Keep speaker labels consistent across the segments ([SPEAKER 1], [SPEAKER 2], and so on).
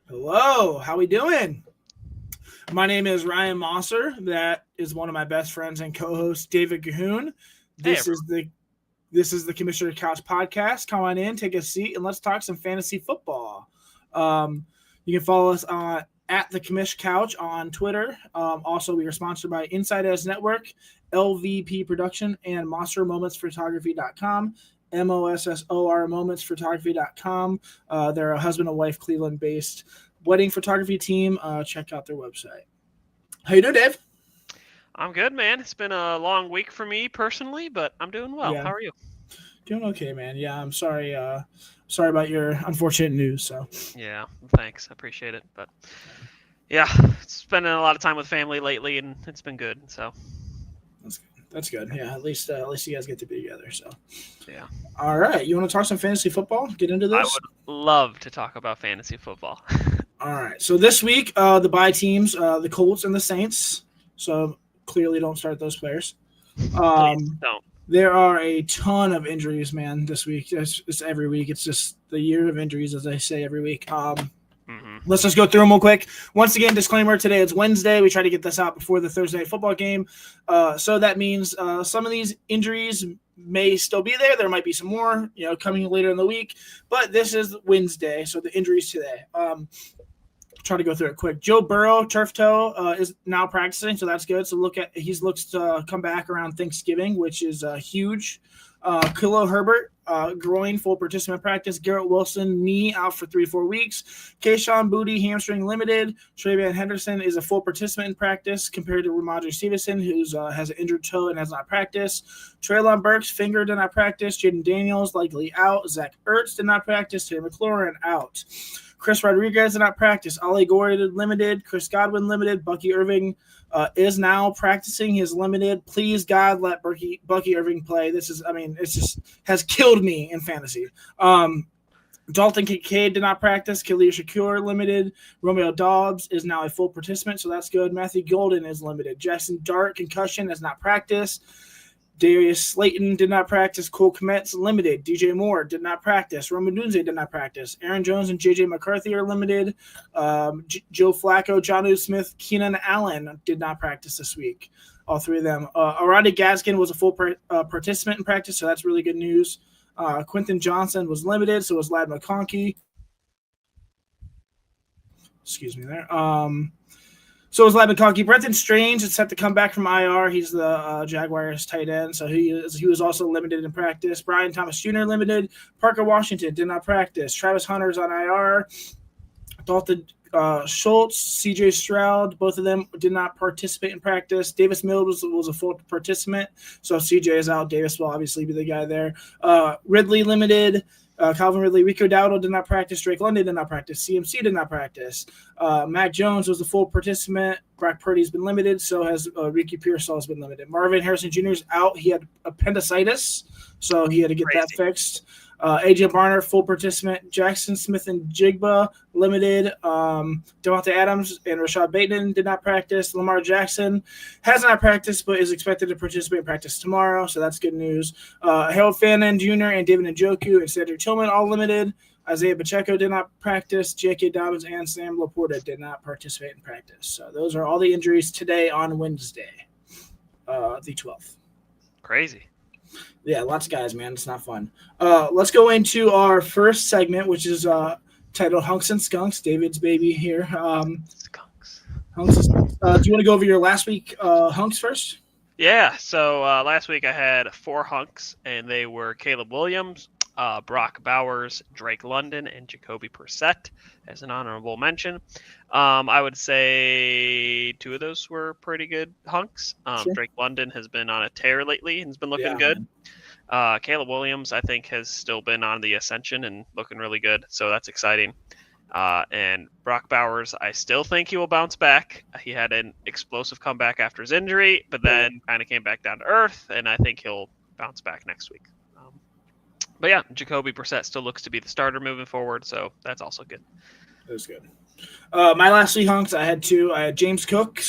[SPEAKER 1] Hello, how we doing? My name is Ryan Mossor. That is one of my best friends and co-host David Kahoun.
[SPEAKER 2] Hey,
[SPEAKER 1] This
[SPEAKER 2] everyone.
[SPEAKER 1] is the this is the Commissioner Couch podcast. Come on in, take a seat, and let's talk some fantasy football. Um, you can follow us on at the Commish Couch on Twitter. Also, we are sponsored by Inside Edge Network, LVP Production, and MossorMomentsPhotography.com. MOSSOR momentsphotography.com. They're a husband and wife Cleveland based wedding photography team. Check out their website. How you doing, Dave?
[SPEAKER 2] I'm good, man. It's been a long week for me personally, but I'm doing well.
[SPEAKER 1] Yeah,
[SPEAKER 2] How are you?
[SPEAKER 1] doing okay, man. Yeah, I'm sorry. Sorry about your unfortunate news. So
[SPEAKER 2] Yeah, thanks. I appreciate it. But yeah, spending a lot of time with family lately, and it's been good. So
[SPEAKER 1] that's good. That's good. Yeah, at least you guys get to be together. So
[SPEAKER 2] yeah,
[SPEAKER 1] all right, you want to talk some fantasy football? Get into
[SPEAKER 2] I
[SPEAKER 1] this.
[SPEAKER 2] would love to talk about fantasy football.
[SPEAKER 1] All right. So this week, the bye teams, the Colts and the Saints. So clearly, don't start those players.
[SPEAKER 2] Please
[SPEAKER 1] Um,
[SPEAKER 2] don't.
[SPEAKER 1] there are a ton of injuries, man. This week, it's every week. It's just the year of injuries, as I say every week.
[SPEAKER 2] Hmm.
[SPEAKER 1] Let's just go through them real quick. Once again, disclaimer: today it's Wednesday. We try to get this out before the Thursday night football game, so that means some of these injuries may still be there. There might be some more, coming later in the week. But this is Wednesday, so the injuries today. Try to go through it quick. Joe Burrow, turf toe, is now practicing, so that's good. So he looks to come back around Thanksgiving, which is huge. Khalil Herbert, groin, full participant practice. Garrett Wilson, knee out for 3 to 4 weeks. Kayshawn Booty, hamstring limited. Travion Henderson is a full participant in practice compared to Ramondre Stevenson, who has an injured toe and has not practiced. Traylon Burks, finger did not practice. Jaden Daniels, likely out. Zach Ertz did not practice. Terry McLaurin, out. Chris Rodriguez did not practice. Ollie Gordon limited. Chris Godwin limited. Bucky Irving is now practicing. He is limited. Please, God, let Bucky Irving play. It's just has killed me in fantasy. Dalton Kincaid did not practice. Khalil Shakur limited. Romeo Dobbs is now a full participant, so that's good. Matthew Golden is limited. Jackson Dart, concussion, has not practiced. Darius Slayton did not practice. Cole Kmet's limited. DJ Moore did not practice. Roman Dunze did not practice. Aaron Jones and JJ McCarthy are limited. Joe Flacco, Jonnu Smith, Keenan Allen did not practice this week. All three of them. Aranda Gaskin was a full participant in practice, so that's really good news. Quentin Johnson was limited, so was Lad McConkey. Excuse me there. So is Lad McConkey. Brenton Strange is set to come back from IR. He's the Jaguars tight end, so he was also limited in practice. Brian Thomas Jr. limited. Parker Washington did not practice. Travis Hunter's on IR. Dalton Schultz, C.J. Stroud, both of them did not participate in practice. Davis Mills was a full participant, so C.J. is out. Davis will obviously be the guy there. Ridley limited. Calvin Ridley, Rico Dowdle did not practice. Drake London did not practice. CMC did not practice. Mac Jones was a full participant. Brock Purdy's been limited. So has Ricky Pearsall has been limited. Marvin Harrison Jr. is out. He had appendicitis, so he had to get that
[SPEAKER 2] Crazy.
[SPEAKER 1] fixed. AJ Barner, full participant. Jackson Smith and Jigba, limited. Devontae Adams and Rashad Bateman did not practice. Lamar Jackson has not practiced, but is expected to participate in practice tomorrow, so that's good news. Harold Fannin Jr. and David Njoku and Cedric Tillman all limited. Isaiah Pacheco did not practice. J.K. Dobbins and Sam Laporta did not participate in practice. So those are all the injuries today on Wednesday, the 12th.
[SPEAKER 2] Crazy.
[SPEAKER 1] Yeah, lots of guys, man. It's not fun. Let's go into our first segment, which is titled Hunks and Skunks. David's baby here.
[SPEAKER 2] Skunks.
[SPEAKER 1] Hunks and Skunks. Do you want to go over your last week hunks first?
[SPEAKER 2] Yeah. So last week I had 4 hunks, and they were Caleb Williams, Brock Bowers, Drake London, and Jacoby Brissett as an honorable mention. I would say 2 of those were pretty good hunks.
[SPEAKER 1] Sure.
[SPEAKER 2] Drake London has been on a tear lately and has been looking
[SPEAKER 1] Yeah,
[SPEAKER 2] good.
[SPEAKER 1] man.
[SPEAKER 2] Caleb Williams, I think, has still been on the ascension and looking really good, so that's exciting. And Brock Bowers, I still think he will bounce back. He had an explosive comeback after his injury, but then kind of came back down to earth, and I think he'll bounce back next week. But yeah, Jacoby Brissett still looks to be the starter moving forward, so that's also good.
[SPEAKER 1] It was good. My last 3 hunks, I had 2. I had James Cook,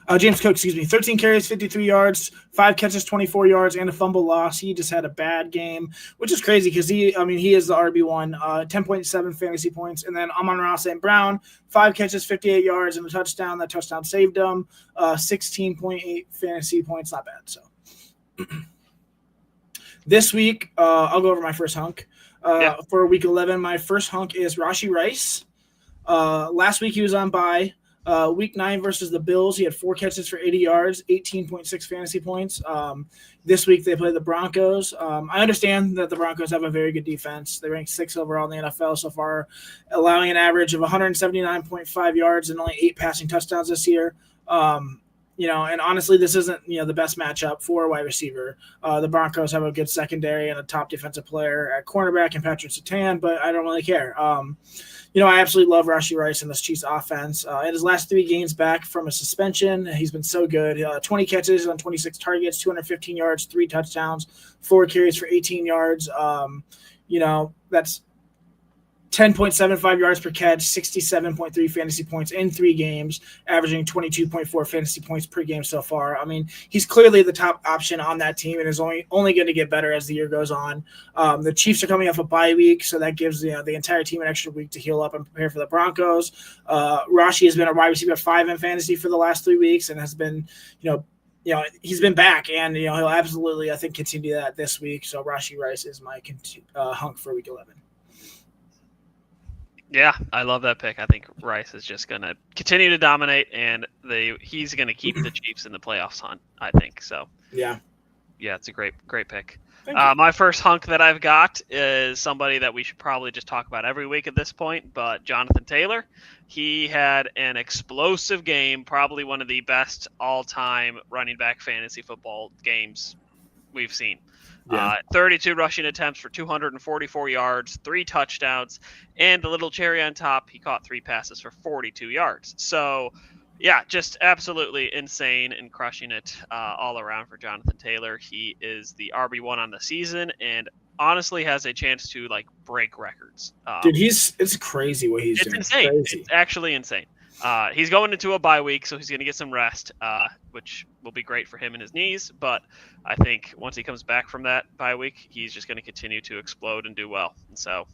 [SPEAKER 1] 13 carries, 53 yards, 5 catches, 24 yards, and a fumble loss. He just had a bad game, which is crazy because he is the RB1, 10.7 fantasy points. And then Amon-Ra St. Brown, 5 catches, 58 yards, and a touchdown. That touchdown saved him, 16.8 fantasy points. Not bad. So this week, I'll go over my first hunk. For week 11, my first hunk is Rashee Rice. Last week he was on bye. Week 9 versus the Bills, he had 4 catches for 80 yards, 18.6 fantasy points. This week they play the Broncos. I understand that the Broncos have a very good defense. They rank 6th overall in the NFL so far, allowing an average of 179.5 yards and only 8 passing touchdowns this year. And honestly, this isn't, the best matchup for a wide receiver. The Broncos have a good secondary and a top defensive player at cornerback and Patrick Surtain, but I don't really care. I absolutely love Rashee Rice in this Chiefs offense. In his last 3 games back from a suspension, he's been so good. 20 catches on 26 targets, 215 yards, 3 touchdowns, 4 carries for 18 yards. That's 10.75 yards per catch, 67.3 fantasy points in 3 games, averaging 22.4 fantasy points per game so far. I mean, he's clearly the top option on that team and is only going to get better as the year goes on. The Chiefs are coming off a bye week, so that gives the entire team an extra week to heal up and prepare for the Broncos. Rashee has been a wide receiver 5 in fantasy for the last 3 weeks and has been, he's been back, and he'll absolutely, I think, continue that this week. So Rashee Rice is my hunk for week 11.
[SPEAKER 2] Yeah, I love that pick. I think Rice is just going to continue to dominate, and he's going to keep the Chiefs in the playoffs hunt, I think. So
[SPEAKER 1] yeah,
[SPEAKER 2] it's a great pick. My first hunk that I've got is somebody that we should probably just talk about every week at this point, but Jonathan Taylor. He had an explosive game, probably one of the best all-time running back fantasy football games we've seen. Yeah. 32 rushing attempts for 244 yards, 3 touchdowns, and the little cherry on top, he caught 3 passes for 42 yards. So, just absolutely insane and crushing it all around for Jonathan Taylor. He is the RB1 on the season and honestly has a chance to break records.
[SPEAKER 1] Dude, it's crazy what he's doing.
[SPEAKER 2] It's insane.
[SPEAKER 1] Crazy.
[SPEAKER 2] It's actually insane. He's going into a bye week, so he's going to get some rest, which will be great for him and his knees. But I think once he comes back from that bye week, he's just going to continue to explode and do well. And so,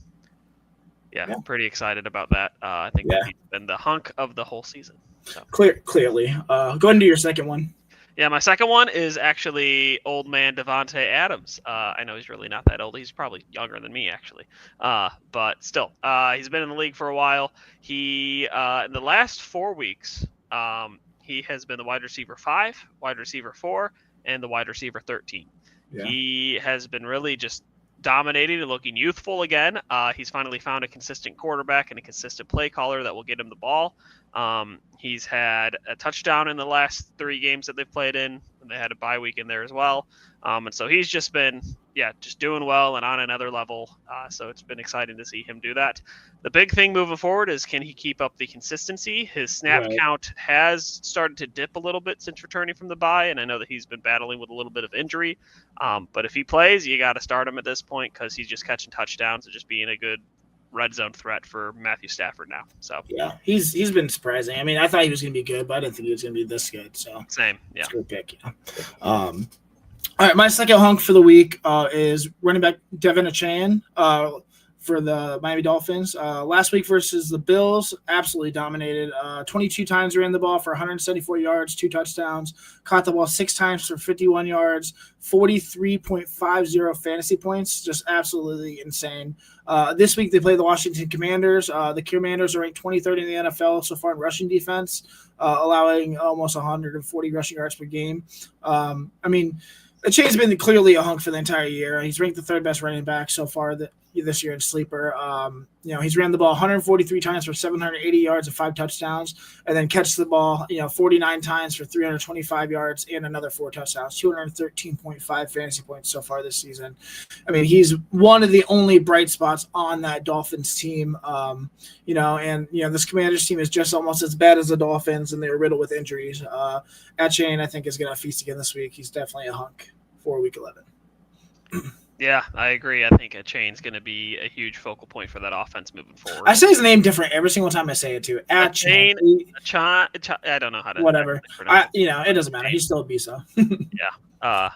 [SPEAKER 2] I'm pretty excited about that. I think that he's been the hunk of the whole season. So.
[SPEAKER 1] Clearly. Go into your second one.
[SPEAKER 2] Yeah, my second one is actually old man Devontae Adams. I know he's really not that old. He's probably younger than me, actually. But still, he's been in the league for a while. He, in the last 4 weeks, he has been the wide receiver 5, wide receiver 4, and the wide receiver 13. Yeah. He has been really just dominating and looking youthful again. He's finally found a consistent quarterback and a consistent play caller that will get him the ball. He's had a touchdown in the last 3 games that they've played in. They had a bye week in there as well. And so he's just been, just doing well and on another level. So it's been exciting to see him do that. The big thing moving forward is, can he keep up the consistency? His snap count has started to dip a little bit since returning from the bye. And I know that he's been battling with a little bit of injury. But if he plays, you got to start him at this point because he's just catching touchdowns and just being a good red zone threat for Matthew Stafford now. So
[SPEAKER 1] he's been surprising. I mean, I thought he was going to be good, but I didn't think he was going to be this good. So
[SPEAKER 2] same,
[SPEAKER 1] it's a good pick. Yeah. All right, my second hunk for the week is running back Devin Achane for the Miami Dolphins. Last week versus the Bills, absolutely dominated. 22 times ran the ball for 174 yards, 2 touchdowns. Caught the ball 6 times for 51 yards, 43.50 fantasy points. Just absolutely insane. This week they play the Washington Commanders. The Commanders are ranked 23rd in the NFL so far in rushing defense, allowing almost 140 rushing yards per game. Achane's been clearly a hunk for the entire year. He's ranked the 3rd best running back so far this year in Sleeper. He's ran the ball 143 times for 780 yards and 5 touchdowns, and then catches the ball, 49 times for 325 yards and another 4 touchdowns, 213.5 fantasy points so far this season. I mean, he's one of the only bright spots on that Dolphins team. This Commanders team is just almost as bad as the Dolphins, and they were riddled with injuries. Achane, I think, is going to feast again this week. He's definitely a hunk for week 11.
[SPEAKER 2] Yeah, I agree. I think a chain's going to be a huge focal point for that offense moving forward.
[SPEAKER 1] I say his name different every single time I say it too.
[SPEAKER 2] A chain, I don't know how to
[SPEAKER 1] whatever.
[SPEAKER 2] pronounce it.
[SPEAKER 1] It doesn't matter. He's still a Bisa.
[SPEAKER 2] Yeah.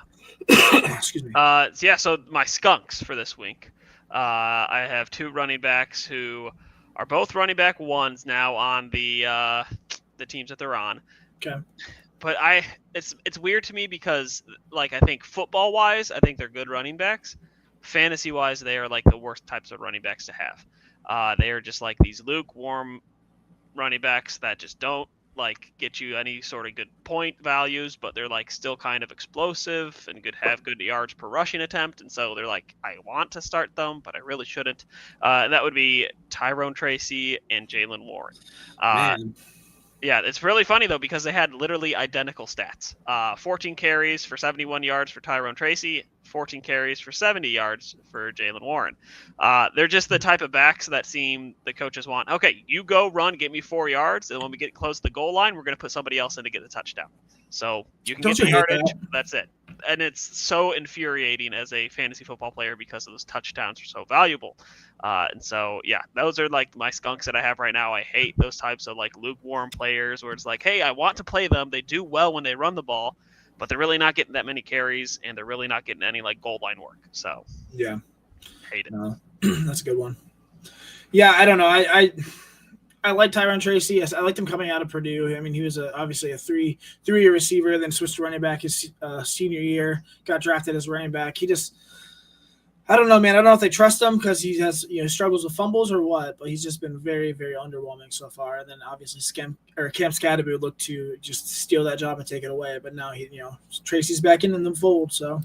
[SPEAKER 1] Excuse me.
[SPEAKER 2] So my skunks for this week. I have two running backs who are both running back ones now on the teams that they're on.
[SPEAKER 1] Okay.
[SPEAKER 2] But it's weird to me because I think football wise, I think they're good running backs. Fantasy wise, they are like the worst types of running backs to have. They are just like these lukewarm running backs that just don't get you any sort of good point values, but they're still kind of explosive and have good yards per rushing attempt. And so they're I want to start them, but I really shouldn't. And that would be Tyrone Tracy and Jalen Warren.
[SPEAKER 1] Man.
[SPEAKER 2] Yeah, it's really funny though because they had literally identical stats. 14 carries for 71 yards for Tyrone Tracy, 14 carries for 70 yards for Jalen Warren. They're just the type of backs that seem the coaches want. Okay, you go run, get me 4 yards, and when we get close to the goal line, we're going to put somebody else in to get the touchdown. So you can get the yardage. That's it. And it's so infuriating as a fantasy football player because those touchdowns are so valuable. And so, yeah, those are my skunks that I have right now. I hate those types of lukewarm players where it's hey, I want to play them. They do well when they run the ball, but they're really not getting that many carries and they're really not getting any goal line work. So
[SPEAKER 1] yeah,
[SPEAKER 2] hate it.
[SPEAKER 1] No, that's a good one. Yeah, I don't know. I like Tyrone Tracy. Yes, I liked him coming out of Purdue. I mean, he was obviously a three-year receiver, then switched to running back his senior year, got drafted as running back. He just – I don't know, man. I don't know if they trust him because he has struggles with fumbles or what, but he's just been very, very underwhelming so far. And then obviously Cam Scadaboo looked to just steal that job and take it away. But now Tracy's back in the fold. So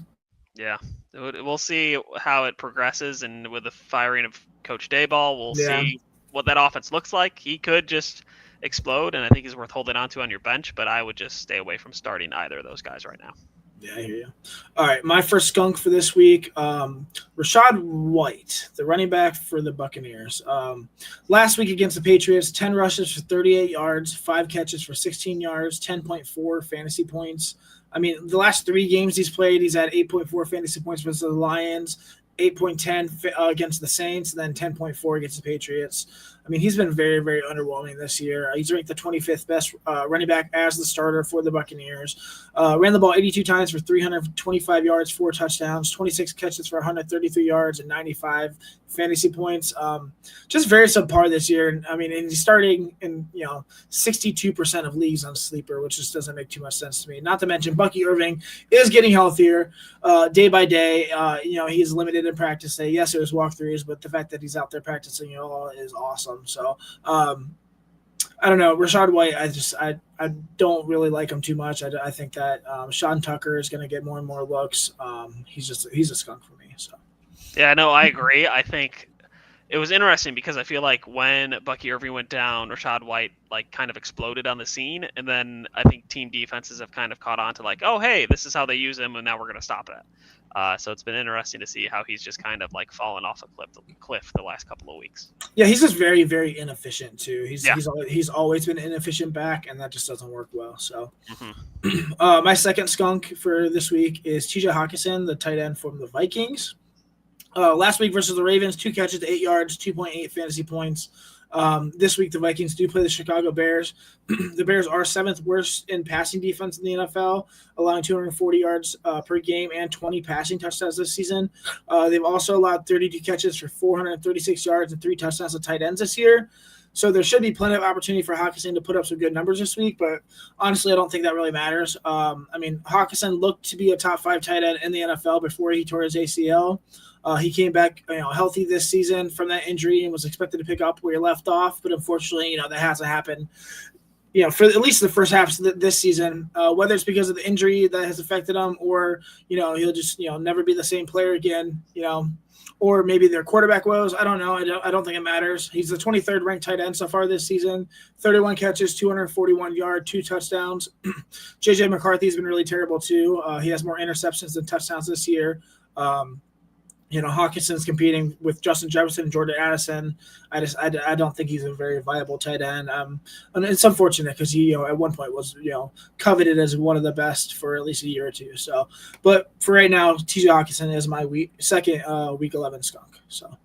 [SPEAKER 2] yeah, we'll see how it progresses, and with the firing of Coach Dayball, we'll see what that offense looks like. He could just explode, and I think he's worth holding on to on your bench. But I would just stay away from starting either of those guys right now.
[SPEAKER 1] Yeah, I hear you. All right, my first skunk for this week, Rachaad White, the running back for the Buccaneers. Last week against the Patriots, 10 rushes for 38 yards, 5 catches for 16 yards, 10.4 fantasy points. I mean, the last 3 games he's played, he's had 8.4 fantasy points versus the Lions, 8.10 against the Saints, and then 10.4 against the Patriots. I mean, he's been very, very underwhelming this year. He's ranked the 25th best running back as the starter for the Buccaneers. Ran the ball 82 times for 325 yards, 4 touchdowns, 26 catches for 133 yards, and 95 fantasy points. Just very subpar this year. I mean, and he's starting in 62% of leagues on Sleeper, which just doesn't make too much sense to me. Not to mention Bucky Irving is getting healthier day by day. He's limited in practice day. Yes, it was walkthroughs, but the fact that he's out there practicing is awesome. So I don't know. Rachaad White, I don't really like him too much. I think that Sean Tucker is going to get more and more looks. He's a skunk for me. So
[SPEAKER 2] yeah, no, I agree. I think it was interesting because I feel like when Bucky Irving went down, Rachaad White kind of exploded on the scene, and then I think team defenses have kind of caught on to oh, hey, this is how they use him, and now we're going to stop it. So it's been interesting to see how he's just kind of fallen off a cliff the last couple of weeks.
[SPEAKER 1] Yeah, he's just very, very inefficient too. He's always been an inefficient back, and that just doesn't work well. So my second skunk for this week is TJ Hawkinson, the tight end from the Vikings. Last week versus the Ravens, 2 catches, 8 yards, 2.8 fantasy points. This week, the Vikings do play the Chicago Bears. The Bears are 7th worst in passing defense in the NFL, allowing 240 yards per game and 20 passing touchdowns this season. They've also allowed 32 catches for 436 yards and 3 touchdowns to tight ends this year. So there should be plenty of opportunity for Hawkinson to put up some good numbers this week, but honestly, I don't think that really matters. Hawkinson looked to be a top 5 tight end in the NFL before he tore his ACL. He came back, healthy this season from that injury and was expected to pick up where he left off, but unfortunately, that hasn't happened. For at least the first half of this season, whether it's because of the injury that has affected him, or he'll just never be the same player again. Or maybe their quarterback woes. I don't know. I don't think it matters. He's the 23rd ranked tight end so far this season. 31 catches, 241 yards, 2 touchdowns. JJ McCarthy's been really terrible too. He has more interceptions than touchdowns this year. Hawkinson's competing with Justin Jefferson and Jordan Addison. I don't think he's a very viable tight end. And it's unfortunate because he, at one point was, coveted as one of the best for at least a year or two. So, but for right now, TJ Hawkinson is my second week 11 skunk. So.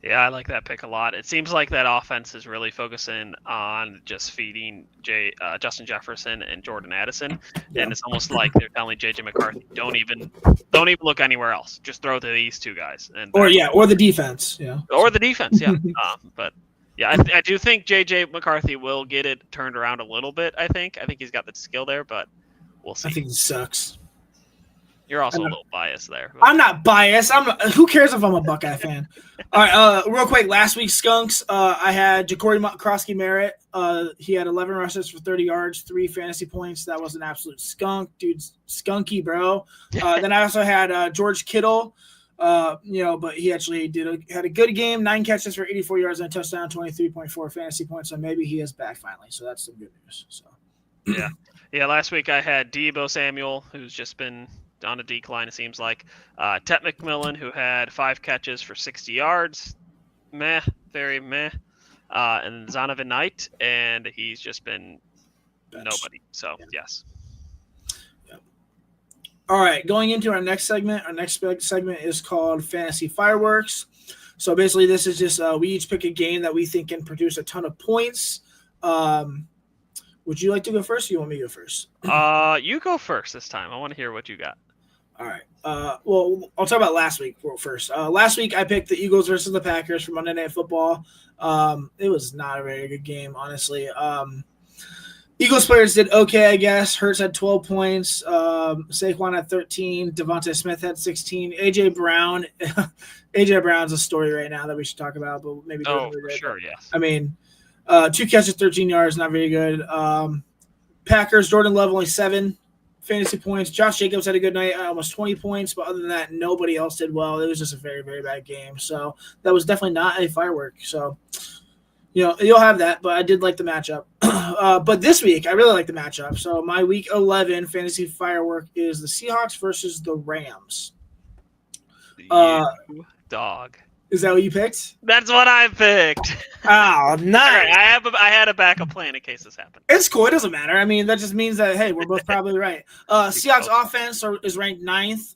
[SPEAKER 2] Yeah, I like that pick a lot. It seems like that offense is really focusing on just feeding Justin Jefferson and Jordan Addison, and it's almost like they're telling JJ McCarthy, don't even look anywhere else. Just throw to these two guys.
[SPEAKER 1] Or the defense. Yeah.
[SPEAKER 2] Or the defense. Yeah. But yeah, I do think JJ McCarthy will get it turned around a little bit. I think he's got the skill there, but we'll see.
[SPEAKER 1] I think he sucks.
[SPEAKER 2] You're also a little biased there.
[SPEAKER 1] I'm not biased. Who cares if I'm a Buckeye fan? All right, real quick. Last week's skunks, I had Ja'Cory Crosky-Merritt. He had 11 rushes for 30 yards, 3 fantasy points. That was an absolute skunk, dude. Skunky, bro. Then I also had George Kittle. But he actually had a good game, 9 catches for 84 yards and a touchdown, 23.4 fantasy points. So maybe he is back finally. So that's some good news. So
[SPEAKER 2] yeah. Last week I had Deebo Samuel, who's just been on a decline, it seems like. Tet McMillan, who had 5 catches for 60 yards. Very meh. And Zonovan Knight, and he's just been nobody. So, yes.
[SPEAKER 1] Yep. All right, going into our next segment. Our next segment is called Fantasy Fireworks. So, basically, this is just we each pick a game that we think can produce a ton of points. Would you like to go first, or you want me to go first?
[SPEAKER 2] You go first this time. I want to hear what you got.
[SPEAKER 1] All right. Well, I'll talk about last week first. Last week, I picked the Eagles versus the Packers for Monday Night Football. It was not a very good game, honestly. Eagles players did okay, I guess. Hurts had 12 points. Saquon had 13. Devontae Smith had 16. A.J. Brown. A.J. Brown's a story right now that we should talk about, but maybe
[SPEAKER 2] for sure, yes.
[SPEAKER 1] I mean, 2 catches, 13 yards, not very good. Packers, Jordan Love only 7 fantasy points. Josh Jacobs had a good night, almost 20 points, but other than that, nobody else did well. It was just a very, very bad game. So that was definitely not a firework. So, you'll have that, but I did like the matchup. But this week, I really like the matchup. So my week 11 fantasy firework is the Seahawks versus the Rams.
[SPEAKER 2] Dog.
[SPEAKER 1] Is that what you picked?
[SPEAKER 2] That's what I picked.
[SPEAKER 1] Oh, nice.
[SPEAKER 2] Right, I had a backup plan in case this happened.
[SPEAKER 1] It's cool. It doesn't matter. I mean, that just means that, hey, we're both probably right. Seahawks offense is ranked 9th,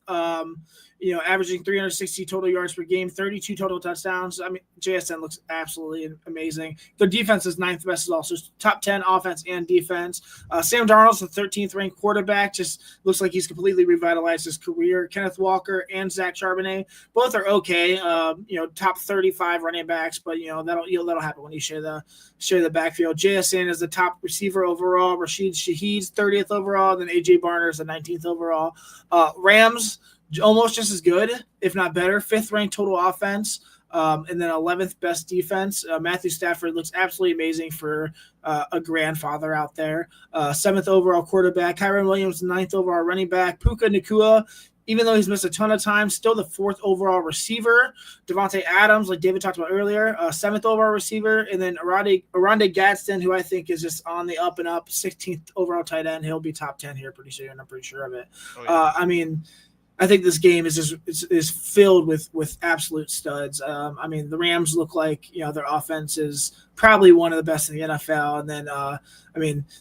[SPEAKER 1] averaging 360 total yards per game, 32 total touchdowns. I mean, JSN looks absolutely amazing. Their defense is 9th best, is also top 10 offense and defense. Sam Darnold's the 13th ranked quarterback. Just looks like he's completely revitalized his career. Kenneth Walker and Zach Charbonnet, both are okay. Top 35 running backs, but that'll happen when you share the backfield. JSN is the top receiver overall. Rashid Shaheed's 30th overall. Then AJ Barner is the 19th overall. Rams, almost just as good, if not better. 5th ranked total offense, and then 11th best defense. Matthew Stafford looks absolutely amazing for a grandfather out there. 7th overall quarterback. Kyron Williams, 9th overall running back. Puka Nacua, even though he's missed a ton of time, still the 4th overall receiver. Devontae Adams, like David talked about earlier, 7th overall receiver. And then Aranda Gadsden, who I think is just on the up and up, 16th overall tight end. He'll be top 10 here pretty soon. I'm pretty sure of it. Oh, yeah. I think this game is filled with absolute studs. The Rams look like their offense is probably one of the best in the NFL, and then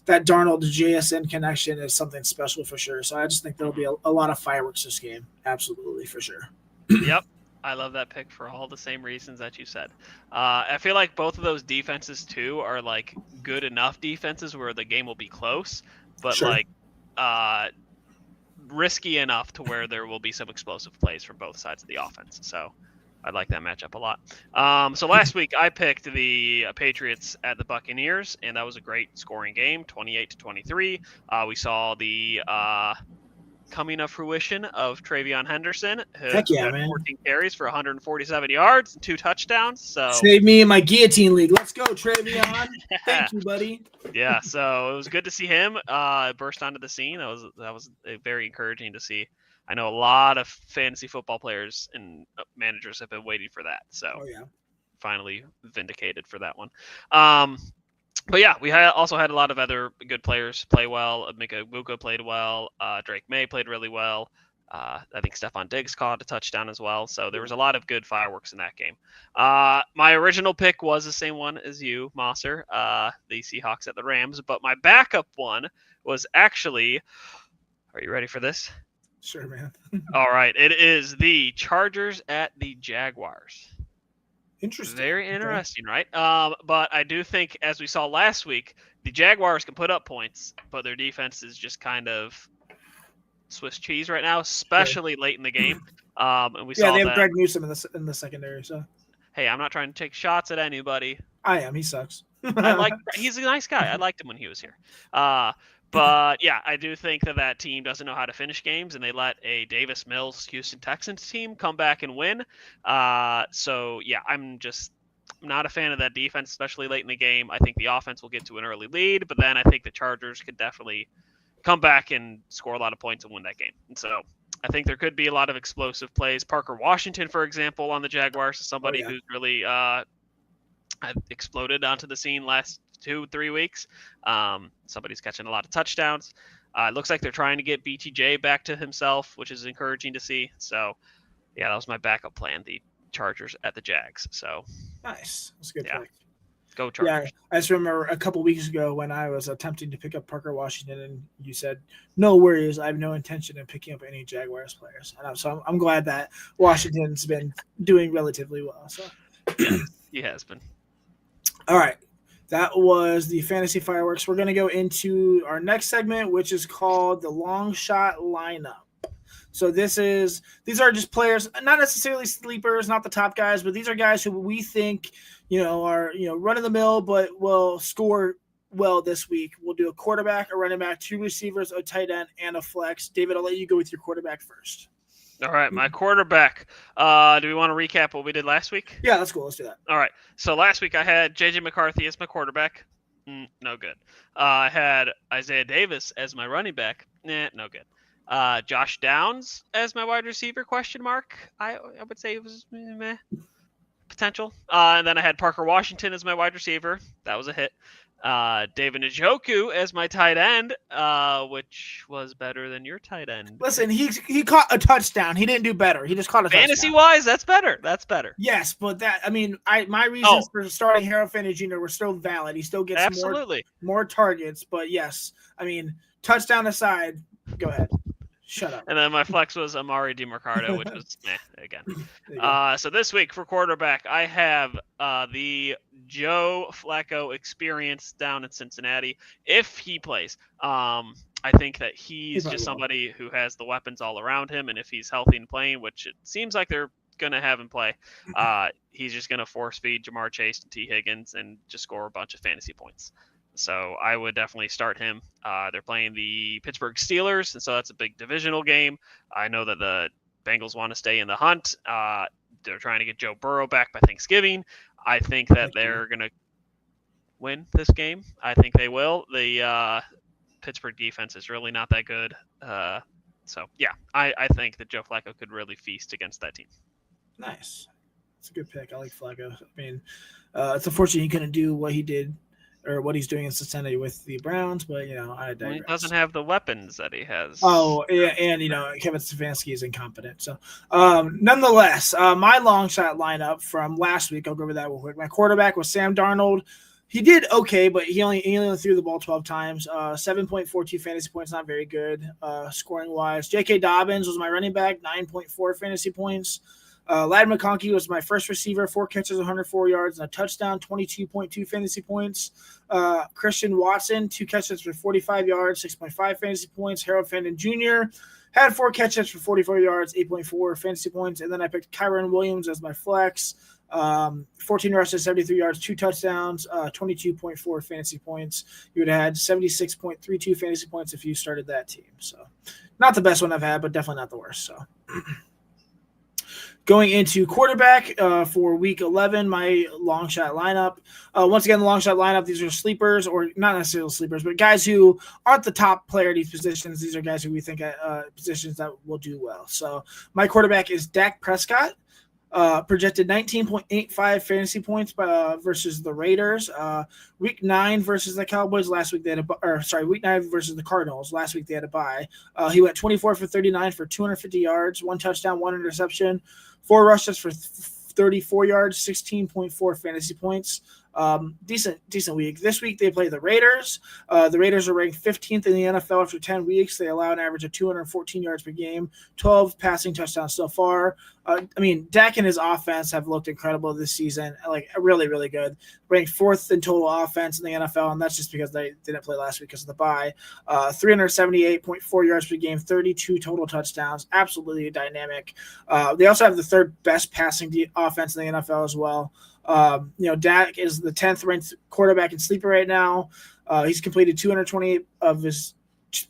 [SPEAKER 1] that Darnold to JSN connection is something special for sure. So I just think there'll be a lot of fireworks this game, absolutely for sure.
[SPEAKER 2] Yep, I love that pick for all the same reasons that you said. I feel like both of those defenses too are like good enough defenses where the game will be close, but sure. Risky enough to where there will be some explosive plays from both sides of the offense. So I like that matchup a lot. So last week I picked the Patriots at the Buccaneers, and that was a great scoring game, 28-23. We saw the coming of fruition of Travion Henderson, who had 14 carries for 147 yards and 2 touchdowns. So
[SPEAKER 1] save me in my guillotine league. Let's go, Travion. Thank you, buddy.
[SPEAKER 2] Yeah, so it was good to see him burst onto the scene. That was very encouraging to see. I know a lot of fantasy football players and managers have been waiting for that. So finally vindicated for that one. But yeah, we also had a lot of other good players play well. Mika Ibuka played well. Drake May played really well. I think Stephon Diggs caught a touchdown as well. So there was a lot of good fireworks in that game. My original pick was the same one as you, Mossor, the Seahawks at the Rams. But my backup one was actually, are you ready for this?
[SPEAKER 1] Sure, man.
[SPEAKER 2] All right. It is the Chargers at the Jaguars.
[SPEAKER 1] Interesting.
[SPEAKER 2] Very interesting, right? But I do think, as we saw last week, the Jaguars can put up points, but their defense is just kind of Swiss cheese right now, especially late in the game. And we saw
[SPEAKER 1] they have
[SPEAKER 2] that.
[SPEAKER 1] Greg Newsome in the secondary. So
[SPEAKER 2] Hey, I'm not trying to take shots at anybody.
[SPEAKER 1] I am. He sucks.
[SPEAKER 2] He's a nice guy. I liked him when he was here. But yeah, I do think that team doesn't know how to finish games, and they let a Davis Mills Houston Texans team come back and win. So yeah, I'm not a fan of that defense, especially late in the game. I think the offense will get to an early lead, but then I think the Chargers could definitely come back and score a lot of points and win that game. And so I think there could be a lot of explosive plays. Parker Washington, for example, on the Jaguars is somebody who's really exploded onto the scene last 2-3 weeks. Somebody's catching a lot of touchdowns. It looks like they're trying to get BTJ back to himself, which is encouraging to see. So yeah, that was my backup plan, the Chargers at the Jags. So
[SPEAKER 1] nice. That's a good pick.
[SPEAKER 2] Go Chargers.
[SPEAKER 1] Yeah, I just remember a couple weeks ago when I was attempting to pick up Parker Washington, and you said, "No worries, I have no intention of picking up any Jaguars players." And so I'm glad that Washington's been doing relatively well. So
[SPEAKER 2] he has been.
[SPEAKER 1] All right, that was the fantasy fireworks. We're going to go into our next segment, which is called the long shot lineup. So these are just players, not necessarily sleepers, not the top guys, but these are guys who we think, are, run of the mill, but will score well this week. We'll do a quarterback, a running back, 2 receivers, a tight end, and a flex. David, I'll let you go with your quarterback first.
[SPEAKER 2] All right, my quarterback. Do we want to recap what we did last week?
[SPEAKER 1] Yeah, that's cool. Let's do that.
[SPEAKER 2] All right. So last week I had J.J. McCarthy as my quarterback. No good. I had Isaiah Davis as my running back. No good. Josh Downs as my wide receiver, ? I would say it was meh. Potential. And then I had Parker Washington as my wide receiver. That was a hit. David Njoku as my tight end, which was better than your tight end.
[SPEAKER 1] Listen, he caught a touchdown. He didn't do better. He just caught a touchdown.
[SPEAKER 2] Fantasy-wise, that's better.
[SPEAKER 1] Yes, but my reasons for starting Harold Fanny Jr. were still valid. He still gets more targets, but yes, touchdown aside, go ahead. Shut up.
[SPEAKER 2] And then my flex was Amari DiMercado, which was meh again. So this week for quarterback, I have the Joe Flacco experience down in Cincinnati. If he plays, I think that he's just somebody who has the weapons all around him, and if he's healthy and playing, which it seems like they're going to have him play, he's just going to force feed Jamar Chase and T. Higgins and just score a bunch of fantasy points. So I would definitely start him. They're playing the Pittsburgh Steelers, and so that's a big divisional game. I know that the Bengals want to stay in the hunt. They're trying to get Joe Burrow back by Thanksgiving. I think that they're going to win this game. I think they will. The Pittsburgh defense is really not that good. So, yeah, I think that Joe Flacco could really feast against that team.
[SPEAKER 1] Nice. It's a good pick. I like Flacco. It's unfortunate he couldn't do what he did or what he's doing in Cincinnati with the Browns, but I digress.
[SPEAKER 2] He doesn't have the weapons that he has.
[SPEAKER 1] Oh, yeah, and Kevin Stefanski is incompetent. So, nonetheless, my long shot lineup from last week, I'll go over that real quick. My quarterback was Sam Darnold. He did okay, but he only threw the ball 12 times. 7.42 fantasy points, not very good scoring wise. J.K. Dobbins was my running back, 9.4 fantasy points. Ladd McConkey was my first receiver, 4 catches, 104 yards, and a touchdown, 22.2 fantasy points. Christian Watson, 2 catches for 45 yards, 6.5 fantasy points. Harold Fannin Jr. had 4 catches for 44 yards, 8.4 fantasy points. And then I picked Kyron Williams as my flex, 14 rushes, 73 yards, 2 touchdowns, 22.4 fantasy points. You would have had 76.32 fantasy points if you started that team. So not the best one I've had, but definitely not the worst. So going into quarterback for week 11, my long shot lineup. Once again, the long shot lineup, these are sleepers, or not necessarily sleepers, but guys who aren't the top player at these positions. These are guys who we think at positions that will do well. So my quarterback is Dak Prescott. Projected 19.85 fantasy points versus the Raiders. Week 9 versus the Cowboys. Last week they had week 9 versus the Cardinals. Last week they had a bye. He went 24 for 39 for 250 yards, 1 touchdown, 1 interception, 4 rushes for 34 yards, 16.4 fantasy points. Decent week. This week they play the Raiders. The Raiders are ranked 15th in the NFL after 10 weeks. They allow an average of 214 yards per game, 12 passing touchdowns so far. Dak and his offense have looked incredible this season, like really, really good. Ranked 4th in total offense in the NFL, and that's just because they didn't play last week because of the bye. 378.4 yards per game, 32 total touchdowns, absolutely dynamic. They also have the 3rd best passing offense in the NFL as well. Dak is the 10th ranked quarterback in sleeper right now. He's completed 228 of his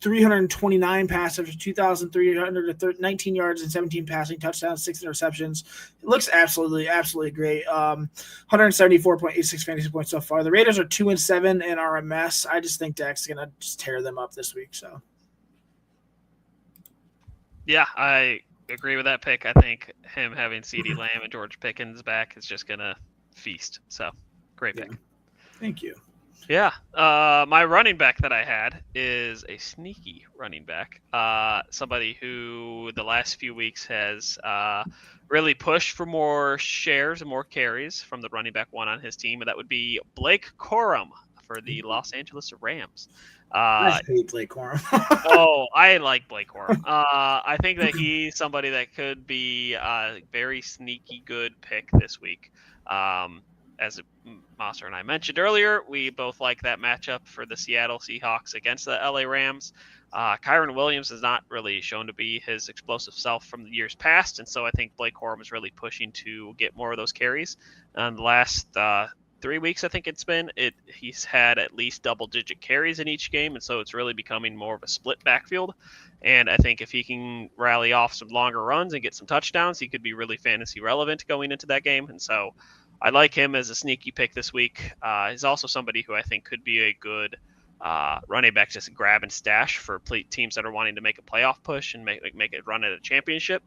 [SPEAKER 1] 329 passes for 2,319 yards and 17 passing touchdowns, 6 interceptions. It looks absolutely great. 174.86 fantasy points so far. The Raiders are 2-7 and are a mess. I just think Dak's gonna just tear them up this week. So,
[SPEAKER 2] yeah, I agree with that pick. I think him having CeeDee Lamb and George Pickens back is just gonna feast. So, great pick.
[SPEAKER 1] Yeah. Thank you.
[SPEAKER 2] Yeah, my running back that I had is a sneaky running back. Somebody who the last few weeks has really pushed for more shares and more carries from the running back one on his team, and that would be Blake Corum for the Los Angeles Rams.
[SPEAKER 1] I hate Blake Corum.
[SPEAKER 2] Oh, I like Blake Corum. I think that he's somebody that could be a very sneaky good pick this week. As Mossor and I mentioned earlier, we both like that matchup for the Seattle Seahawks against the LA Rams. Kyren Williams has not really shown to be his explosive self from the years past, and so I think Blake Corum is really pushing to get more of those carries. And the last 3 weeks, I think he's had at least double-digit carries in each game, and so it's really becoming more of a split backfield. And I think if he can rally off some longer runs and get some touchdowns, he could be really fantasy relevant going into that game. And so I like him as a sneaky pick this week. He's also somebody who I think could be a good running back, just grab and stash for teams that are wanting to make a playoff push and make it run at a championship.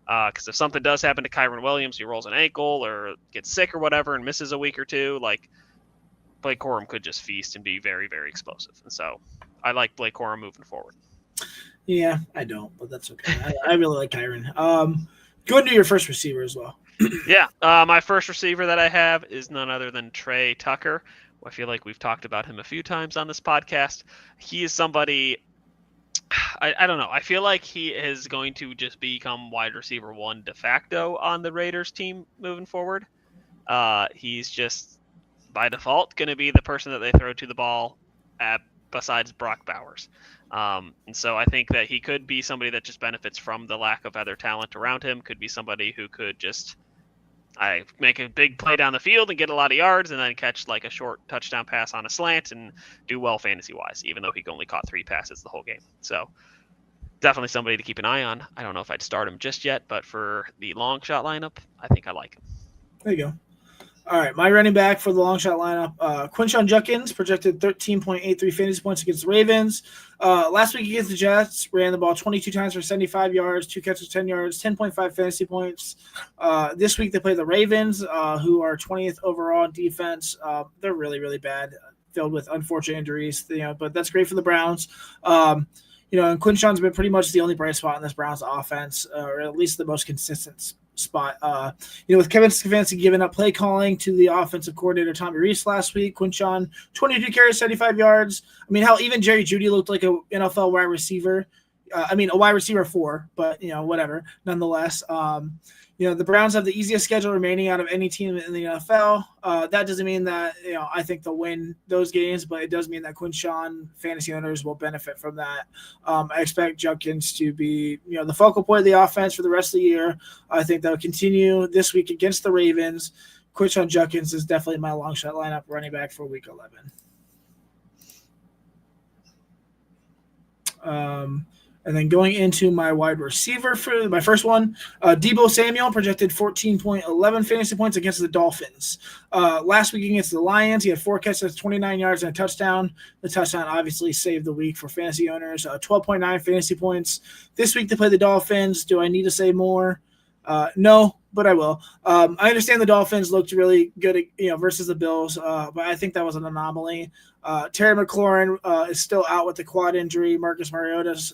[SPEAKER 2] Because if something does happen to Kyren Williams, he rolls an ankle or gets sick or whatever and misses a week or two, like Blake Corum could just feast and be very, very explosive. And so I like Blake Corum moving forward.
[SPEAKER 1] Yeah, I don't, but that's okay. I really like Kyren. Go into your first receiver as well.
[SPEAKER 2] Yeah, my first receiver that I have is none other than Trey Tucker. I feel like we've talked about him a few times on this podcast. He is somebody, I don't know. I feel like he is going to just become wide receiver 1 de facto on the Raiders team moving forward. He's just, by default, going to be the person that they throw to the ball besides Brock Bowers. And so I think that he could be somebody that just benefits from the lack of other talent around him. Could be somebody who could just make a big play down the field and get a lot of yards and then catch like a short touchdown pass on a slant and do well fantasy-wise, even though he only caught 3 passes the whole game. So definitely somebody to keep an eye on. I don't know if I'd start him just yet, but for the long shot lineup, I think I like him.
[SPEAKER 1] There you go. All right, my running back for the long shot lineup, Quinshon Judkins, projected 13.83 fantasy points against the Ravens. Last week against the Jets, ran the ball 22 times for 75 yards, 2 catches, 10 yards, 10.5 fantasy points. This week they play the Ravens, who are 20th overall in defense. They're really, really bad, filled with unfortunate injuries, but that's great for the Browns. And Quinshon's been pretty much the only bright spot in this Browns offense, or at least the most consistent spot. With Kevin Stefanski giving up play calling to the offensive coordinator Tommy Rees last week, Quinshon 22 carries, 75 yards. Even Jerry Jeudy looked like a NFL wide receiver. A wide receiver 4, but whatever. Nonetheless, the Browns have the easiest schedule remaining out of any team in the NFL. That doesn't mean that I think they'll win those games, but it does mean that Quinshon fantasy owners will benefit from that. I expect Judkins to be the focal point of the offense for the rest of the year. I think that'll continue this week against the Ravens. Quinshon Judkins is definitely my long shot lineup running back for week 11. And then going into my wide receiver for my first one, Deebo Samuel projected 14.11 fantasy points against the Dolphins. Last week against the Lions, he had 4 catches, 29 yards, and a touchdown. The touchdown obviously saved the week for fantasy owners. 12.9 fantasy points. This week they play the Dolphins. Do I need to say more? No, but I will. I understand the Dolphins looked really good, versus the Bills, but I think that was an anomaly. Terry McLaurin is still out with the quad injury. Marcus Mariota's,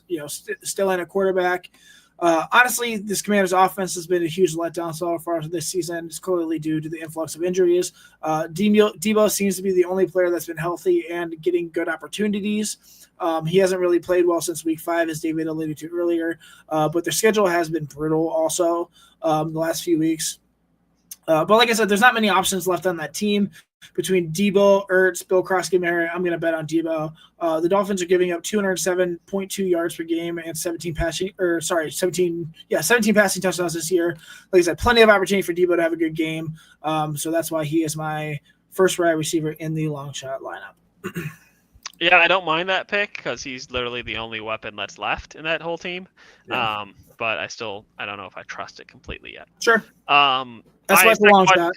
[SPEAKER 1] still in a quarterback. Honestly, this Commanders offense has been a huge letdown so far this season. It's clearly due to the influx of injuries. Debo seems to be the only player that's been healthy and getting good opportunities. He hasn't really played well since week 5, as David alluded to earlier, but their schedule has been brutal also the last few weeks. But like I said, there's not many options left on that team. Between Debo, Ertz, Bill Krosky-Merritt, I'm going to bet on Debo. The Dolphins are giving up 207.2 yards per game and 17 passing touchdowns this year. Like I said, plenty of opportunity for Debo to have a good game. So that's why he is my first wide receiver in the long shot lineup.
[SPEAKER 2] Yeah, I don't mind that pick because he's literally the only weapon that's left in that whole team.
[SPEAKER 1] Yeah.
[SPEAKER 2] But I don't know if I trust it completely yet.
[SPEAKER 1] Sure. That's
[SPEAKER 2] why
[SPEAKER 1] it's a long shot.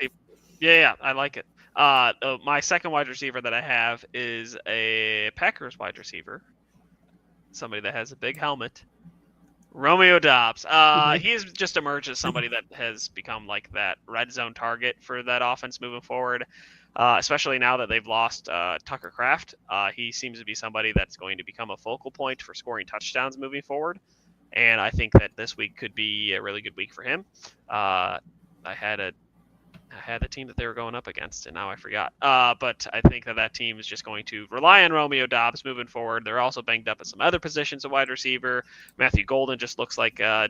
[SPEAKER 2] Yeah, I like it. My second wide receiver that I have is a Packers wide receiver, somebody that has a big helmet, Romeo Doubs. He's just emerged as somebody that has become like that red zone target for that offense moving forward, especially now that they've lost Tucker Kraft. He seems to be somebody that's going to become a focal point for scoring touchdowns moving forward, and I think that this week could be a really good week for him. I had the team that they were going up against, and now I forgot. But I think that team is just going to rely on Romeo Doubs moving forward. They're also banged up at some other positions of wide receiver. Matthew Golden just looks like a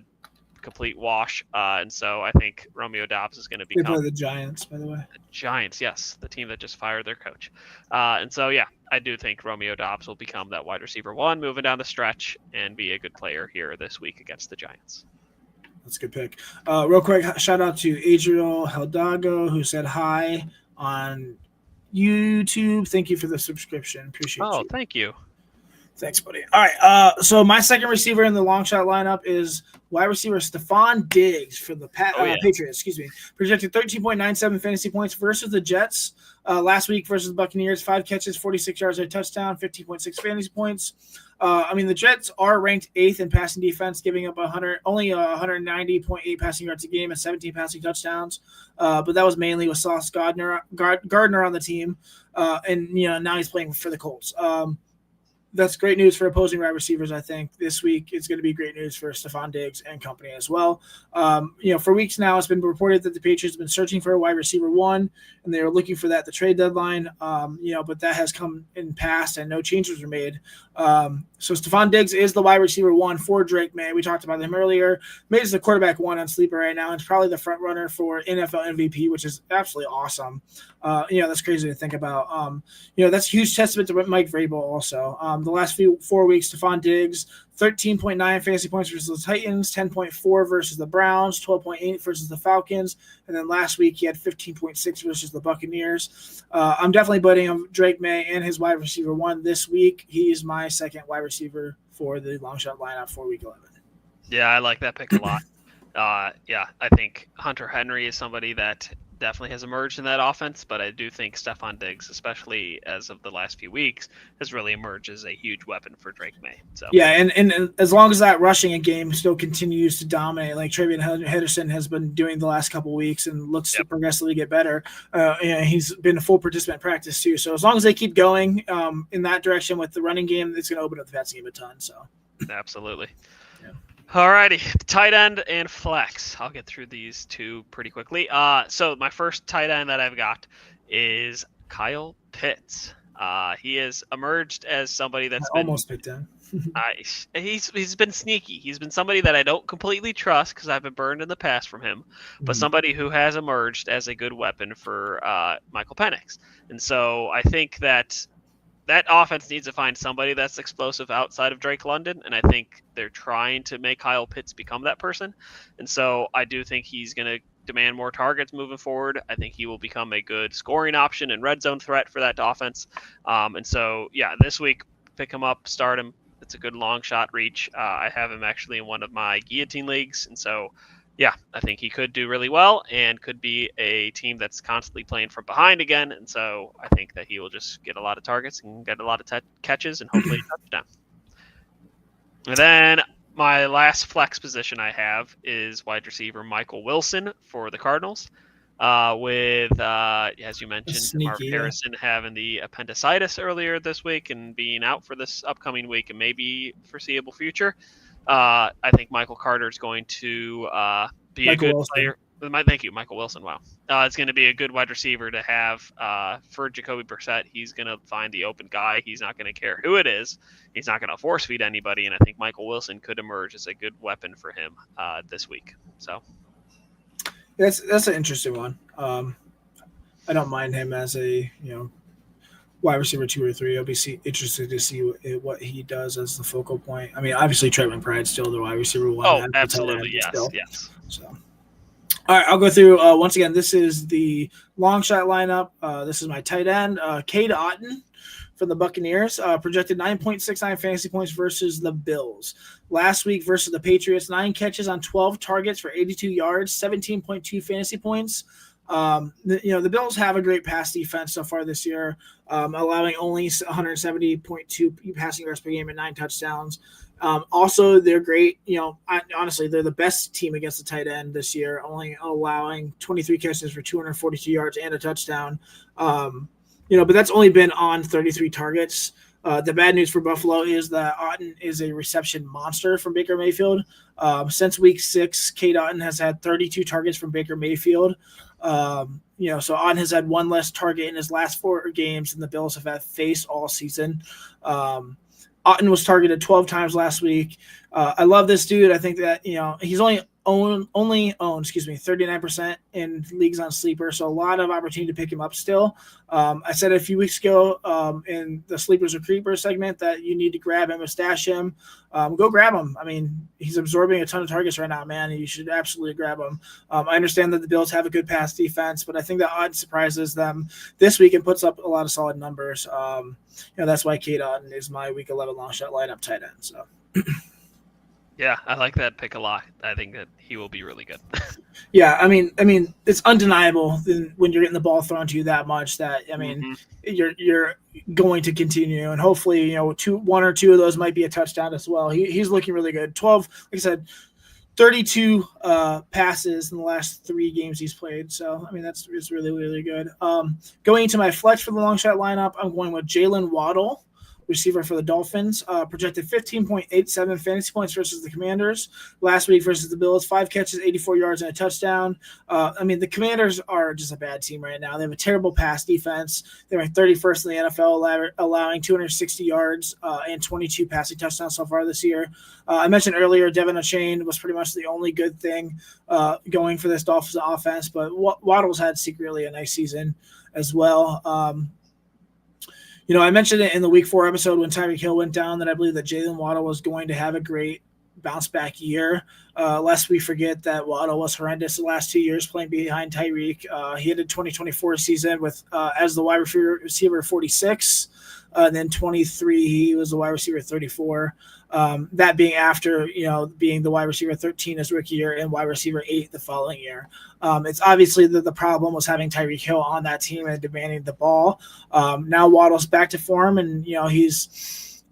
[SPEAKER 2] complete wash. And so I think Romeo Doubs is going to become...
[SPEAKER 1] They play the Giants, by the way.
[SPEAKER 2] The Giants, yes. The team that just fired their coach. And so, yeah, I do think Romeo Doubs will become that wide receiver 1 moving down the stretch and be a good player here this week against the Giants.
[SPEAKER 1] That's a good pick. Real quick, shout out to Adriel Hidalgo, who said hi on YouTube. Thank you for the subscription. Appreciate you.
[SPEAKER 2] Oh, thank you.
[SPEAKER 1] Thanks, buddy. All right. So my second receiver in the long shot lineup is wide receiver Stephon Diggs for the Patriots. Excuse me. Projected 13.97 fantasy points versus the Jets last week versus the Buccaneers. 5 catches, 46 yards, a touchdown, 15.6 fantasy points. The Jets are ranked 8th in passing defense, giving up only 190.8 passing yards a game and 17 passing touchdowns. But that was mainly with Sauce Gardner on the team, and now he's playing for the Colts. That's great news for opposing wide receivers. I think this week it's going to be great news for Stephon Diggs and company as well. For weeks now, it's been reported that the Patriots have been searching for a wide receiver 1, and they were looking for that at the trade deadline. But that has come in past, and no changes were made. So Stephon Diggs is the wide receiver 1 for Drake May. We talked about him earlier. May is the quarterback 1 on Sleeper right now. It's probably the front runner for NFL MVP, which is absolutely awesome. That's crazy to think about. That's a huge testament to Mike Vrabel also. The last 4 weeks, Stephon Diggs, 13.9 fantasy points versus the Titans, 10.4 versus the Browns, 12.8 versus the Falcons, and then last week he had 15.6 versus the Buccaneers. I'm definitely betting on Drake May and his wide receiver 1 this week. He is my second wide receiver for the long shot lineup for week 11.
[SPEAKER 2] Yeah, I like that pick a lot. I think Hunter Henry is somebody that definitely has emerged in that offense, but I do think Stephon Diggs, especially as of the last few weeks, has really emerged as a huge weapon for Drake May. So
[SPEAKER 1] yeah, and as long as that rushing game still continues to dominate, like TreVeyon Henderson has been doing the last couple of weeks and looks to progressively get better. He's been a full participant in practice too. So as long as they keep going in that direction with the running game, it's going to open up the passing game a ton. So
[SPEAKER 2] absolutely.
[SPEAKER 1] Yeah.
[SPEAKER 2] Alrighty, tight end and flex. I'll get through these two pretty quickly. So my first tight end that I've got is Kyle Pitts. He has emerged as somebody that's
[SPEAKER 1] almost picked him.
[SPEAKER 2] He's been sneaky. He's been somebody that I don't completely trust because I've been burned in the past from him, but somebody who has emerged as a good weapon for Michael Penix. And so I think that offense needs to find somebody that's explosive outside of Drake London, and I think they're trying to make Kyle Pitts become that person. And so I do think he's going to demand more targets moving forward. I think he will become a good scoring option and red zone threat for that offense. And so, this week, pick him up, start him. It's a good long shot reach. I have him actually in one of my guillotine leagues, and so I think he could do really well and could be a team that's constantly playing from behind again. And so I think that he will just get a lot of targets and get a lot of catches and hopefully a touchdown. And then My last flex position I have is wide receiver Michael Wilson for the Cardinals. With, as you mentioned, Mark
[SPEAKER 1] Sneaky, yeah.
[SPEAKER 2] Harrison having the appendicitis earlier this week and being out for this upcoming week and maybe foreseeable future. I think Michael Carter is going to be
[SPEAKER 1] Michael
[SPEAKER 2] a good
[SPEAKER 1] Wilson.
[SPEAKER 2] player. Thank you, Michael Wilson. Wow. It's going to be a good wide receiver to have for Jacoby Brissett. He's going to find the open guy. He's not going to care who it is. He's not going to force feed anybody. And I think Michael Wilson could emerge as a good weapon for him this week. So
[SPEAKER 1] That's an interesting one. I don't mind him as a wide receiver 2 or 3. I'll be interested to see what he does as the focal point. I mean, obviously Trevor Pride's still the wide receiver 1.
[SPEAKER 2] Oh, absolutely, yes.
[SPEAKER 1] So, all right, I'll go through once again. This is the long shot lineup. This is my tight end, Cade Otton from the Buccaneers, projected 9.69 fantasy points versus the Bills. Last week versus the Patriots, 9 catches on 12 targets for 82 yards, 17.2 fantasy points. The Bills have a great pass defense so far this year, allowing only 170.2 passing yards per game and 9 touchdowns. Also, they're great. Honestly, they're the best team against the tight end this year, only allowing 23 catches for 242 yards and a touchdown. But that's only been on 33 targets. The bad news for Buffalo is that Otton is a reception monster from Baker Mayfield. Since week 6, Cade Otton has had 32 targets from Baker Mayfield. So Otton has had 1 less target in his last 4 games than the Bills have had faced all season. Otton was targeted 12 times last week. I love this dude. I think that he's only owned 39% in leagues on sleeper, so a lot of opportunity to pick him up still. I said a few weeks ago in the sleepers or creepers segment that you need to grab him or stash him. Go grab him. I mean, he's absorbing a ton of targets right now, man, and you should absolutely grab him. I understand that the Bills have a good pass defense, but I think that Otton surprises them this week and puts up a lot of solid numbers. That's why Cade Otton is my week 11 long shot lineup tight end. So.
[SPEAKER 2] Yeah, I like that pick a lot. I think that he will be really good.
[SPEAKER 1] Yeah, I mean, it's undeniable when you're getting the ball thrown to you that much that you're going to continue, and hopefully, 1 or 2 of those might be a touchdown as well. He's looking really good. 12, like I said, 32 passes in the last 3 games he's played. So it's really, really good. Going into my flex for the long shot lineup, I'm going with Jalen Waddle, receiver for the Dolphins, projected 15.87 fantasy points versus the Commanders. Last week versus the Bills, 5 catches, 84 yards, and a touchdown. The Commanders are just a bad team right now. They have a terrible pass defense. They're ranked 31st in the NFL, allowing 260 yards and 22 passing touchdowns so far this year. I mentioned earlier, Devin Achane was pretty much the only good thing going for this Dolphins offense, but Waddle's had secretly a nice season as well. I mentioned it in the Week 4 episode when Tyreek Hill went down that I believe that Jalen Waddle was going to have a great bounce-back year. Lest we forget that Waddle was horrendous the last 2 years playing behind Tyreek. He had a 2024 season with as the wide receiver 46. Then 23, he was the wide receiver 34. That being after, being the wide receiver 13 his rookie year and wide receiver 8 the following year. It's obviously that the problem was having Tyreek Hill on that team and demanding the ball. Now Waddle's back to form, and he's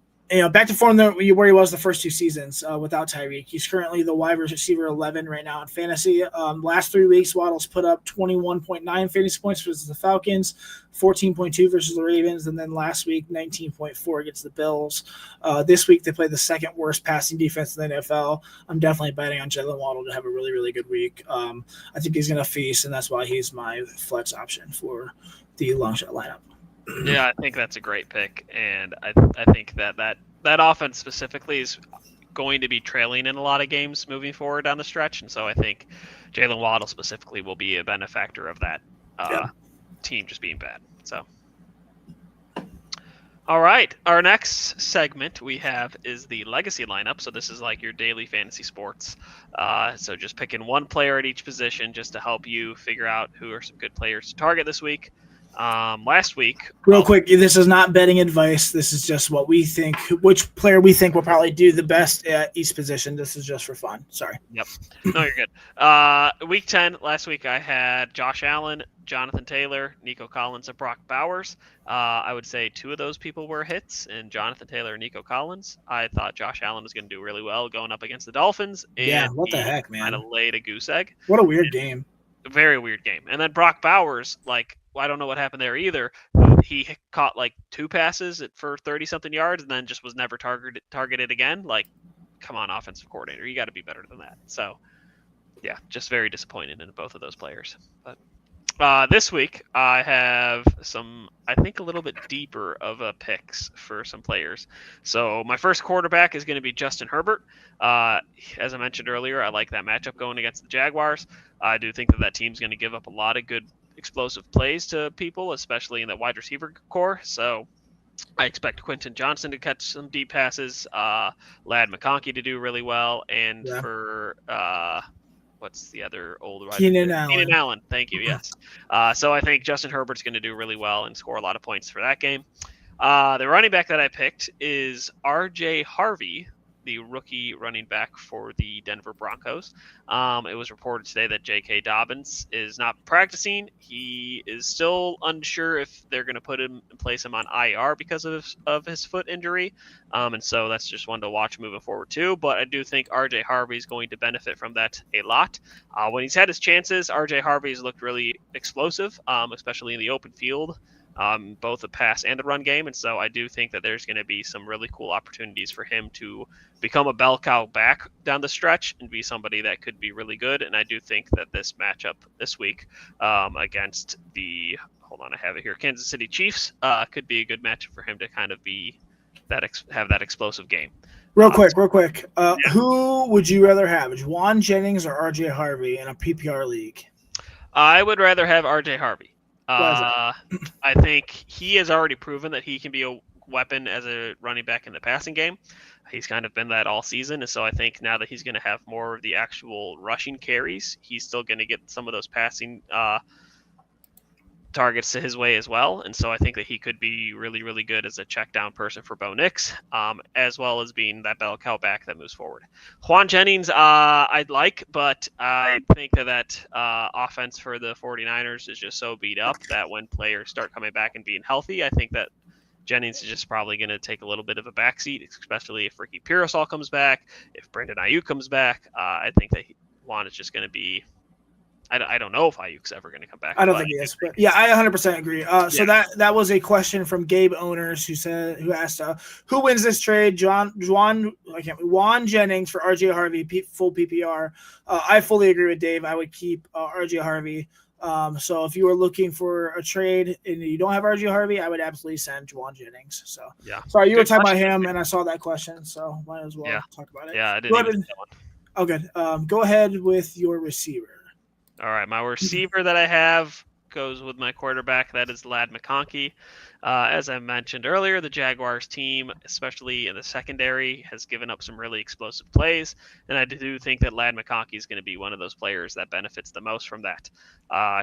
[SPEAKER 1] back to form where he was the first 2 seasons without Tyreek. He's currently the wide receiver 11 right now in fantasy. Last 3 weeks, Waddle's put up 21.9 fantasy points versus the Falcons, 14.2 versus the Ravens, and then last week, 19.4 against the Bills. This week, they played the second worst passing defense in the NFL. I'm definitely betting on Jalen Waddle to have a really, really good week. I think he's going to feast, and that's why he's my flex option for the long shot lineup.
[SPEAKER 2] Yeah, I think that's a great pick, and I think that offense specifically is going to be trailing in a lot of games moving forward down the stretch, and so I think Jalen Waddle specifically will be a benefactor of that team just being bad. So, all right, our next segment we have is the legacy lineup. So this is like your daily fantasy sports. So just picking one player at each position just to help you figure out who are some good players to target this week. Last week,
[SPEAKER 1] Real quick, this is not betting advice. This is just what we think, which player we think will probably do the best at each position. This is just for fun. Sorry.
[SPEAKER 2] Yep. No, you're good. Week 10, last week I had Josh Allen, Jonathan Taylor, Nico Collins, and Brock Bowers. I would say two of those people were hits, and Jonathan Taylor and Nico Collins. I thought Josh Allen was going to do really well going up against the Dolphins. And
[SPEAKER 1] yeah, what the heck, man?
[SPEAKER 2] Kind of laid a goose egg.
[SPEAKER 1] What a weird game.
[SPEAKER 2] A very weird game. And then Brock Bowers, I don't know what happened there either. He caught 2 passes for 30-something yards and then just was never targeted again. Come on, offensive coordinator. You got to be better than that. So, yeah, just very disappointed in both of those players. But this week, I have some, I think, a little bit deeper of a picks for some players. So my first quarterback is going to be Justin Herbert. As I mentioned earlier, I like that matchup going against the Jaguars. I do think that team's going to give up a lot of good explosive plays to people, especially in the wide receiver core. So I expect Quentin Johnson to catch some deep passes, Ladd McConkey to do really well, and for what's the other old wide
[SPEAKER 1] Keenan Allen.
[SPEAKER 2] Keenan Allen, thank you, yes. So I think Justin Herbert's going to do really well and score a lot of points for that game. The running back that I picked is R.J. Harvey, the rookie running back for the Denver Broncos. It was reported today that J.K. Dobbins is not practicing. He is still unsure if they're going to place him on IR because of his foot injury. And so that's just one to watch moving forward too. But I do think R.J. Harvey is going to benefit from that a lot. When he's had his chances, R.J. Harvey's looked really explosive, especially in the open field. Both the pass and the run game. And so I do think that there's going to be some really cool opportunities for him to become a bell cow back down the stretch and be somebody that could be really good. And I do think that this matchup this week against the, hold on, I have it here, Kansas City Chiefs could be a good matchup for him to kind of be that, have that explosive game.
[SPEAKER 1] Real quick. Who would you rather have, Juwan Jennings or R.J. Harvey in a PPR league?
[SPEAKER 2] I would rather have R.J. Harvey. I think he has already proven that he can be a weapon as a running back in the passing game. He's kind of been that all season. And so I think now that he's going to have more of the actual rushing carries, he's still going to get some of those passing targets to his way as well. And so I think that he could be really, really good as a check down person for Bo Nix, as well as being that bell cow back that moves forward. Juwan Jennings, I'd like, but I think that offense for the 49ers is just so beat up that when players start coming back and being healthy, I think that Jennings is just probably going to take a little bit of a backseat, especially if Ricky Pearsall comes back, if Brandon Ayuk comes back. I think that Juwan is just going to be, I don't know if Ayuk's ever going to come back.
[SPEAKER 1] I don't think he is, but yeah, I 100% agree. So that was a question from Gabe Owners who asked, who wins this trade? Juwan Jennings for R.J. Harvey, full PPR. I fully agree with Dave. I would keep R.J. Harvey. So if you were looking for a trade and you don't have R.J. Harvey, I would absolutely send Juwan Jennings. So
[SPEAKER 2] yeah,
[SPEAKER 1] sorry, you were talking about him, and I saw that question, so might as well talk about it.
[SPEAKER 2] Yeah, I didn't even see that one.
[SPEAKER 1] Oh, good. Go ahead with your receiver.
[SPEAKER 2] All right, my receiver that I have goes with my quarterback. That is Ladd McConkey. As I mentioned earlier, the Jaguars team, especially in the secondary, has given up some really explosive plays, and I do think that Ladd McConkey is going to be one of those players that benefits the most from that.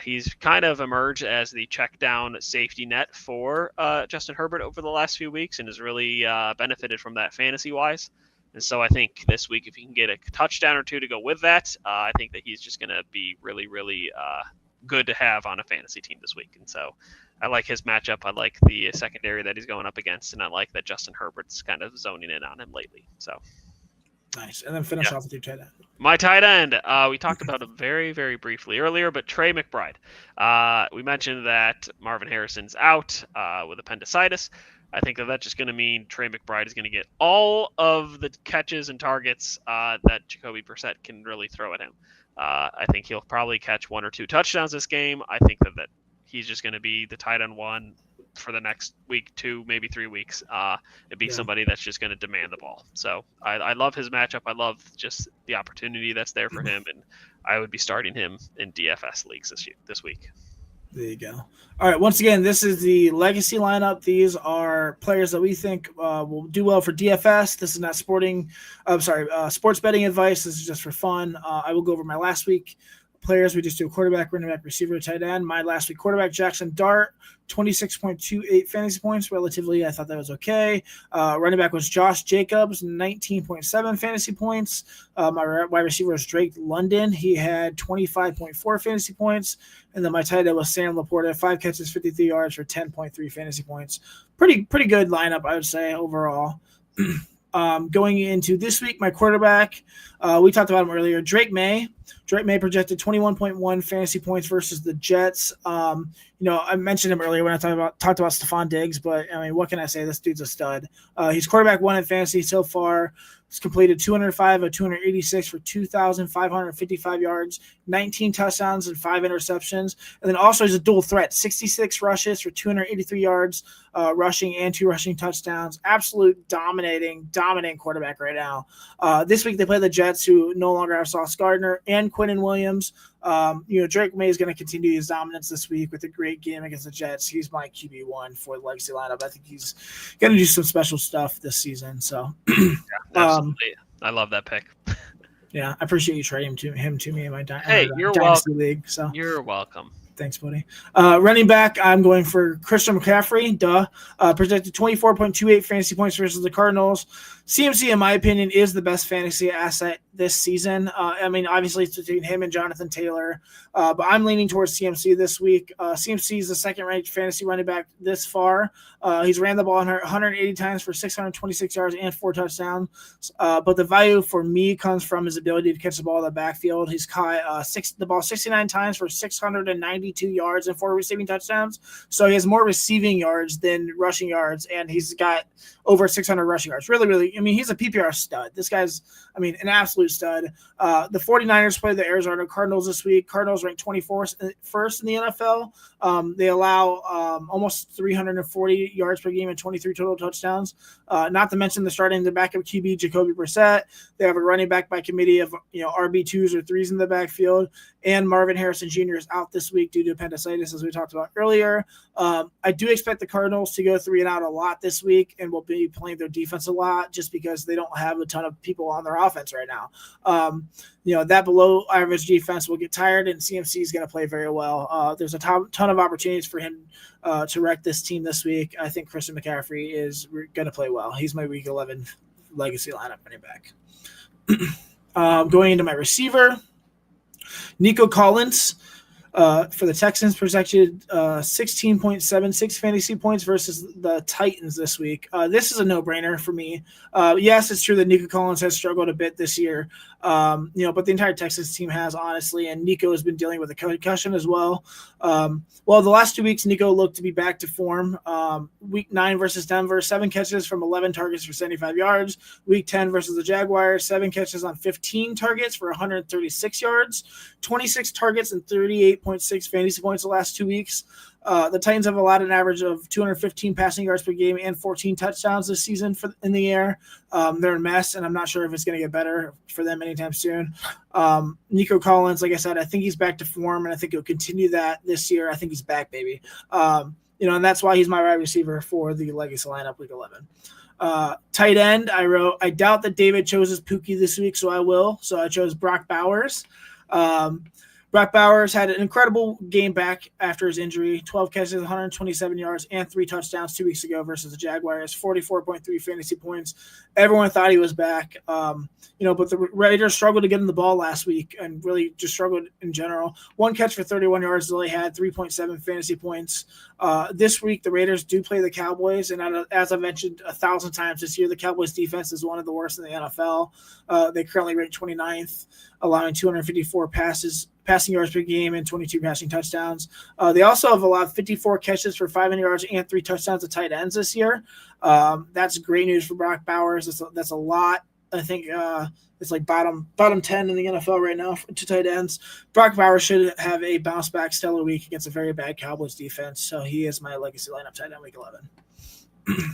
[SPEAKER 2] He's kind of emerged as the check down safety net for Justin Herbert over the last few weeks and has really benefited from that fantasy-wise. And so I think this week, if he can get a touchdown or two to go with that, I think that he's just going to be really, really good to have on a fantasy team this week. And so I like his matchup. I like the secondary that he's going up against, and I like that Justin Herbert's kind of zoning in on him lately. So
[SPEAKER 1] nice. And then finish off with your tight end.
[SPEAKER 2] My tight end, we talked about him very, very briefly earlier, but Trey McBride. We mentioned that Marvin Harrison's out with appendicitis. I think that's just going to mean Trey McBride is going to get all of the catches and targets that Jacoby Brissett can really throw at him. I think he'll probably catch 1 or 2 touchdowns this game. I think that he's just going to be the tight end one for the next week, 2, maybe 3 weeks. It'd be somebody that's just going to demand the ball. So I love his matchup. I love just the opportunity that's there for him, and I would be starting him in DFS leagues this week.
[SPEAKER 1] There you go. All right. Once again, this is the legacy lineup. These are players that we think will do well for DFS. This is not sports betting advice. This is just for fun. I will go over my last week players. We just do a quarterback, running back, receiver, tight end. My last week quarterback, Jackson Dart, 26.28 fantasy points. Relatively, I thought that was okay. Running back was Josh Jacobs, 19.7 fantasy points. My wide receiver was Drake London. He had 25.4 fantasy points. And then my tight end was Sam Laporta, 5 catches, 53 yards for 10.3 fantasy points. Pretty good lineup, I would say, overall. Going into this week, my quarterback, we talked about him earlier, Drake May. Drake May projected 21.1 fantasy points versus the Jets. I mentioned him earlier when I talked about Stephon Diggs, but I mean, what can I say? This dude's a stud. He's quarterback 1 in fantasy so far. He's completed 205 of 286 for 2,555 yards, 19 touchdowns and 5 interceptions. And then also he's a dual threat, 66 rushes for 283 yards, rushing and 2 rushing touchdowns. Absolute dominating quarterback right now. This week they play the Jets, who no longer have Sauce Gardner and Quinnen Williams. Drake May is going to continue his dominance this week with a great game against the Jets. He's my QB1 for the legacy lineup. I think he's going to do some special stuff this season. So,
[SPEAKER 2] absolutely. I love that pick.
[SPEAKER 1] Yeah, I appreciate you trading him to me in my
[SPEAKER 2] you're
[SPEAKER 1] dynasty
[SPEAKER 2] welcome.
[SPEAKER 1] league. So
[SPEAKER 2] you're welcome.
[SPEAKER 1] Thanks, buddy. Running back, I'm going for Christian McCaffrey. Projected 24.28 fantasy points versus the Cardinals. CMC, in my opinion, is the best fantasy asset this season. Obviously, it's between him and Jonathan Taylor, but I'm leaning towards CMC this week. CMC is the second-ranked fantasy running back this far. He's ran the ball 180 times for 626 yards and 4 touchdowns. But the value for me comes from his ability to catch the ball in the backfield. He's caught the ball 69 times for 692 yards and 4 receiving touchdowns. So he has more receiving yards than rushing yards, and he's got over 600 rushing yards. Really, he's a PPR stud. This guy's, an absolute stud. The 49ers play the Arizona Cardinals this week. Cardinals ranked 24th in the NFL. They allow almost 340 yards per game and 23 total touchdowns. Not to mention the starting the backup QB, Jacoby Brissett. They have a running back by committee of RB2s or 3s in the backfield. And Marvin Harrison Jr. is out this week due to appendicitis, as we talked about earlier. I do expect the Cardinals to go 3 and out a lot this week, and will be playing their defense a lot just because they don't have a ton of people on their offense right now. That below average defense will get tired, and CMC is going to play very well. There's a ton of opportunities for him to wreck this team this week. I think Christian McCaffrey is going to play well. He's my week 11 legacy lineup running back. Going into my receiver, Nico Collins for the Texans projected 16.76 fantasy points versus the Titans this week. This is a no-brainer for me. Yes, it's true that Nico Collins has struggled a bit this year, but the entire Texans team has, honestly, and Nico has been dealing with a concussion as well. The last 2 weeks, Nico looked to be back to form. Week 9 versus Denver, 7 catches from 11 targets for 75 yards. Week 10 versus the Jaguars, 7 catches on 15 targets for 136 yards. 26 targets and 38.6 fantasy points the last 2 weeks. The Titans have allowed an average of 215 passing yards per game and 14 touchdowns this season in the air. They're a mess, and I'm not sure if it's going to get better for them anytime soon. Nico Collins, like I said, I think he's back to form, and I think he'll continue that this year. I think he's back, baby. And that's why he's my wide receiver for the legacy lineup week 11. Tight end, I doubt that David chose his Pookie this week, so I will. So I chose Brock Bowers. Brock Bowers had an incredible game back after his injury, 12 catches, 127 yards, and 3 touchdowns 2 weeks ago versus the Jaguars, 44.3 fantasy points. Everyone thought he was back, but the Raiders struggled to get him the ball last week and really just struggled in general. 1 catch for 31 yards, they had 3.7 fantasy points. This week, the Raiders do play the Cowboys, and as I mentioned 1,000 times this year, the Cowboys defense is one of the worst in the NFL. They currently rank 29th, allowing 254 passing yards per game and 22 passing touchdowns. They also have allowed 54 catches for 500 yards and 3 touchdowns to tight ends this year. That's great news for Brock Bowers. That's a lot. I think it's like bottom 10 in the NFL right now to tight ends. Brock Bowers should have a bounce back stellar week against a very bad Cowboys defense. So he is my legacy lineup tight end week 11.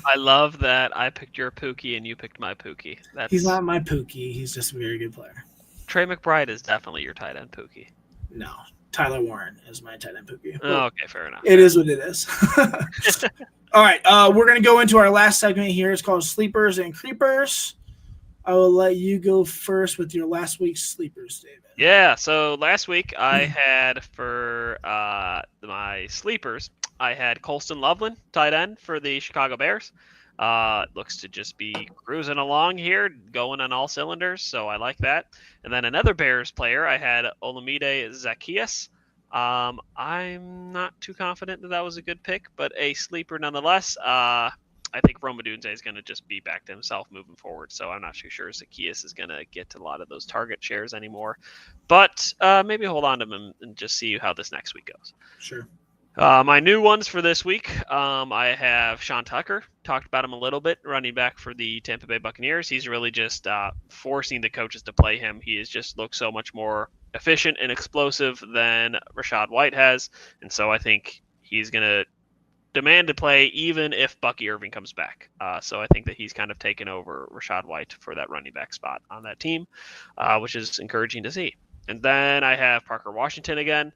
[SPEAKER 2] I love that I picked your Pookie and you picked my Pookie.
[SPEAKER 1] He's not my Pookie. He's just a very good player.
[SPEAKER 2] Trey McBride is definitely your tight end Pookie.
[SPEAKER 1] No, Tyler Warren is my tight end Pookie.
[SPEAKER 2] Oh, okay, fair enough.
[SPEAKER 1] It is what it is. All right, we're going to go into our last segment here. It's called Sleepers and Creepers. I will let you go first with your last week's sleepers, David.
[SPEAKER 2] Yeah, so last week I had for my sleepers, I had Colston Loveland, tight end for the Chicago Bears. Looks to just be cruising along here, going on all cylinders, so I like that. And then another Bears player, I had Olamide Zacchaeus. I'm not too confident that that was a good pick, but a sleeper nonetheless. I think Romadunze is going to just be back to himself moving forward, so I'm not too sure Zacchaeus is going to get a lot of those target shares anymore. But maybe hold on to him and just see how this next week goes.
[SPEAKER 1] Sure.
[SPEAKER 2] My new ones for this week, I have Sean Tucker. Talked about him a little bit, running back for the Tampa Bay Buccaneers. He's really just forcing the coaches to play him. He has just looked so much more efficient and explosive than Rashad White has, and so I think he's going to demand to play even if Bucky Irving comes back. So I think that he's kind of taken over Rashad White for that running back spot on that team, which is encouraging to see. And then I have Parker Washington again.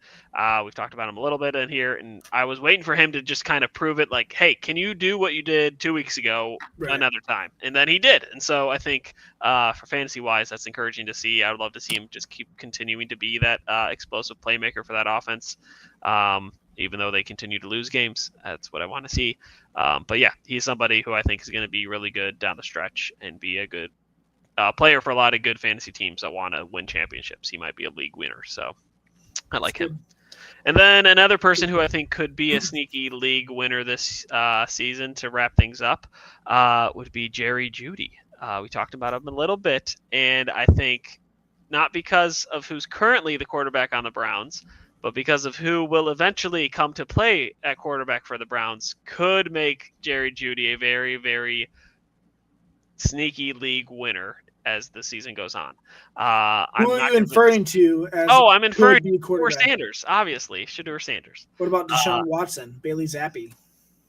[SPEAKER 2] We've talked about him a little bit in here, and I was waiting for him to just kind of prove it like, hey, can you do what you did 2 weeks ago another time? And then he did. And so I think for fantasy-wise, that's encouraging to see. I would love to see him just keep continuing to be that explosive playmaker for that offense. Even though they continue to lose games. That's what I want to see. But yeah, he's somebody who I think is going to be really good down the stretch and be a good player for a lot of good fantasy teams that want to win championships. He might be a league winner, so I like him. And then another person who I think could be a sneaky league winner this season to wrap things up would be Jerry Jeudy. We talked about him a little bit, and I think not because of who's currently the quarterback on the Browns, but because of who will eventually come to play at quarterback for the Browns, could make Jerry Jeudy a very, very sneaky league winner as the season goes on.
[SPEAKER 1] Who are you inferring to as
[SPEAKER 2] I'm inferring to Shedeur Sanders, obviously. Shedeur Sanders.
[SPEAKER 1] What about Deshaun Watson, Bailey Zappi?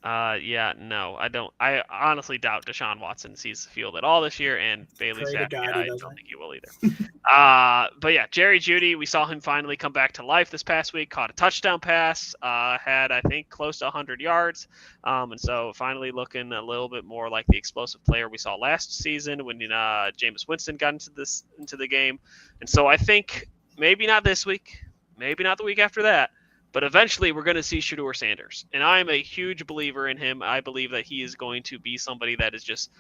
[SPEAKER 2] Yeah, no, I don't. I honestly doubt Deshaun Watson sees the field at all this year, and Bailey Zappi, I don't think he will either. But yeah, Jerry Jeudy, we saw him finally come back to life this past week. Caught a touchdown pass, had I think close to 100 yards, and so finally looking a little bit more like the explosive player we saw last season when Jameis Winston got into the game. And so I think maybe not this week, maybe not the week after that. But eventually, we're going to see Shedeur Sanders. And I am a huge believer in him. I believe that he is going to be somebody that is just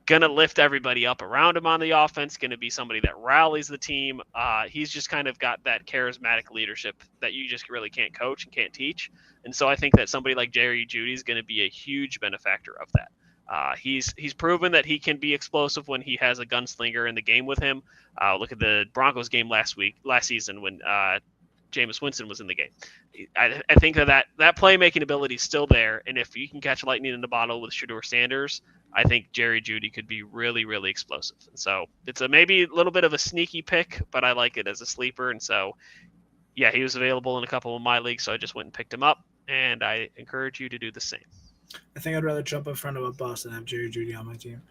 [SPEAKER 2] going to lift everybody up around him on the offense, going to be somebody that rallies the team. He's just kind of got that charismatic leadership that you just really can't coach and can't teach. And so I think that somebody like Jerry Jeudy is going to be a huge benefactor of that. He's proven that he can be explosive when he has a gunslinger in the game with him. Look at the Broncos game last season when Jameis Winston was in the game. I think that playmaking ability is still there, and if you can catch lightning in the bottle with Shedeur Sanders, I think Jerry Jeudy could be really, really explosive. And so it's maybe a little bit of a sneaky pick, but I like it as a sleeper. And so, yeah, he was available in a couple of my leagues, so I just went and picked him up, and I encourage you to do the same.
[SPEAKER 1] I think I'd rather jump in front of a bus than have Jerry Jeudy on my team.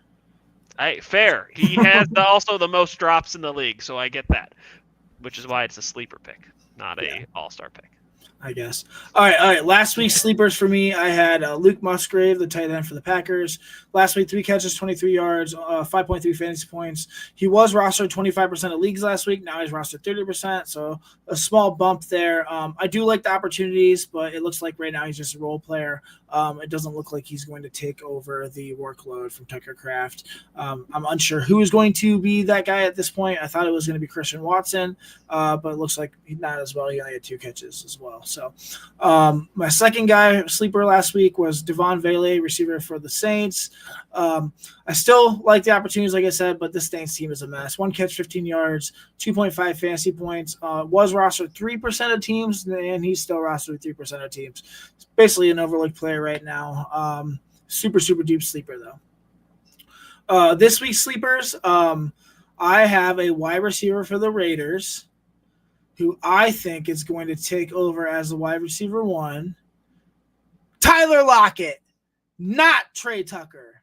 [SPEAKER 2] Fair. He has also the most drops in the league, so I get that, which is why it's a sleeper pick. Not a all-star pick,
[SPEAKER 1] I guess. All right. Last week's sleepers for me, I had Luke Musgrave, the tight end for the Packers. Last week, 3 catches, 23 yards, 5.3 fantasy points. He was rostered 25% of leagues last week. Now he's rostered 30%, so a small bump there. I do like the opportunities, but it looks like right now he's just a role player. It doesn't look like he's going to take over the workload from Tucker Kraft. I'm unsure who is going to be that guy at this point. I thought it was going to be Christian Watson, but it looks like he's not as well. He only had 2 catches as well. So my second guy sleeper last week was Devon Vele, receiver for the Saints. I still like the opportunities, like I said, but this Saints team is a mess. 1 catch, 15 yards, 2.5 fantasy points. Was rostered 3% of teams, and he's still rostered 3% of teams. It's basically an overlooked player right now. Super, super deep sleeper, though. This week's sleepers, I have a wide receiver for the Raiders who I think is going to take over as the wide receiver 1. Tyler Lockett, not Trey Tucker.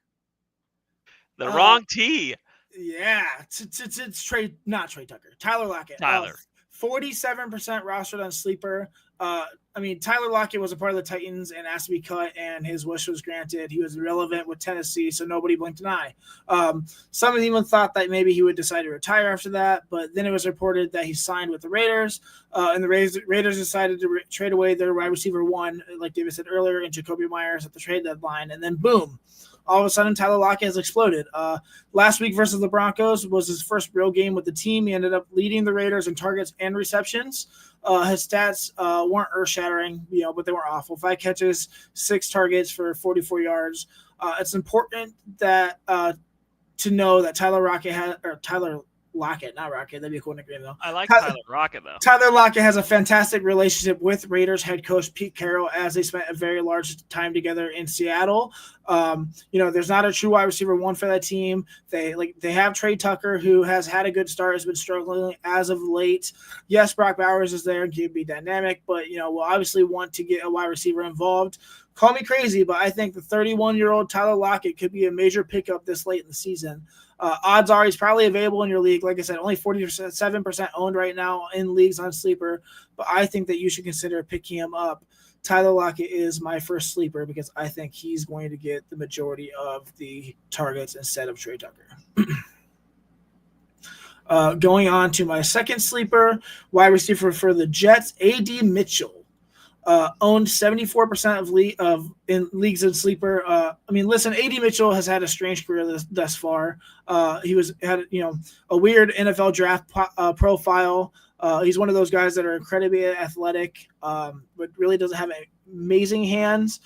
[SPEAKER 2] The wrong T.
[SPEAKER 1] Yeah, it's Trey, not Trey Tucker. Tyler Lockett. 47% rostered on sleeper. I mean, Tyler Lockett was a part of the Titans and asked to be cut, and his wish was granted. He was irrelevant with Tennessee, so nobody blinked an eye. Some even thought that maybe he would decide to retire after that, but then it was reported that he signed with the Raiders, and the Raiders decided to trade away their wide receiver one, like David said earlier, and Jacoby Myers at the trade deadline, and then boom. All of a sudden, Tyler Lockett has exploded. Last week versus the Broncos was his first real game with the team. He ended up leading the Raiders in targets and receptions. His stats weren't earth-shattering, but they weren't awful. 5 catches, 6 targets for 44 yards. It's important that to know that Tyler Lockett, not Rocket. That'd be a cool nickname, though.
[SPEAKER 2] I like Tyler Lockett, though.
[SPEAKER 1] Tyler Lockett has a fantastic relationship with Raiders head coach Pete Carroll, as they spent a very large time together in Seattle. There's not a true wide receiver one for that team. They have Trey Tucker, who has had a good start, has been struggling as of late. Yes, Brock Bowers is there and can be dynamic, but we'll obviously want to get a wide receiver involved. Call me crazy, but I think the 31-year-old Tyler Lockett could be a major pickup this late in the season. Odds are he's probably available in your league. Like I said, only 47% owned right now in leagues on Sleeper, but I think that you should consider picking him up. Tyler Lockett is my first sleeper because I think he's going to get the majority of the targets instead of Trey Tucker. Going on to my second sleeper, wide receiver for the Jets, A.D. Mitchell. Owned 74% in leagues in sleeper. Listen, A.D. Mitchell has had a strange career thus far. He had a weird NFL draft profile. He's one of those guys that are incredibly athletic, but really doesn't have amazing hands.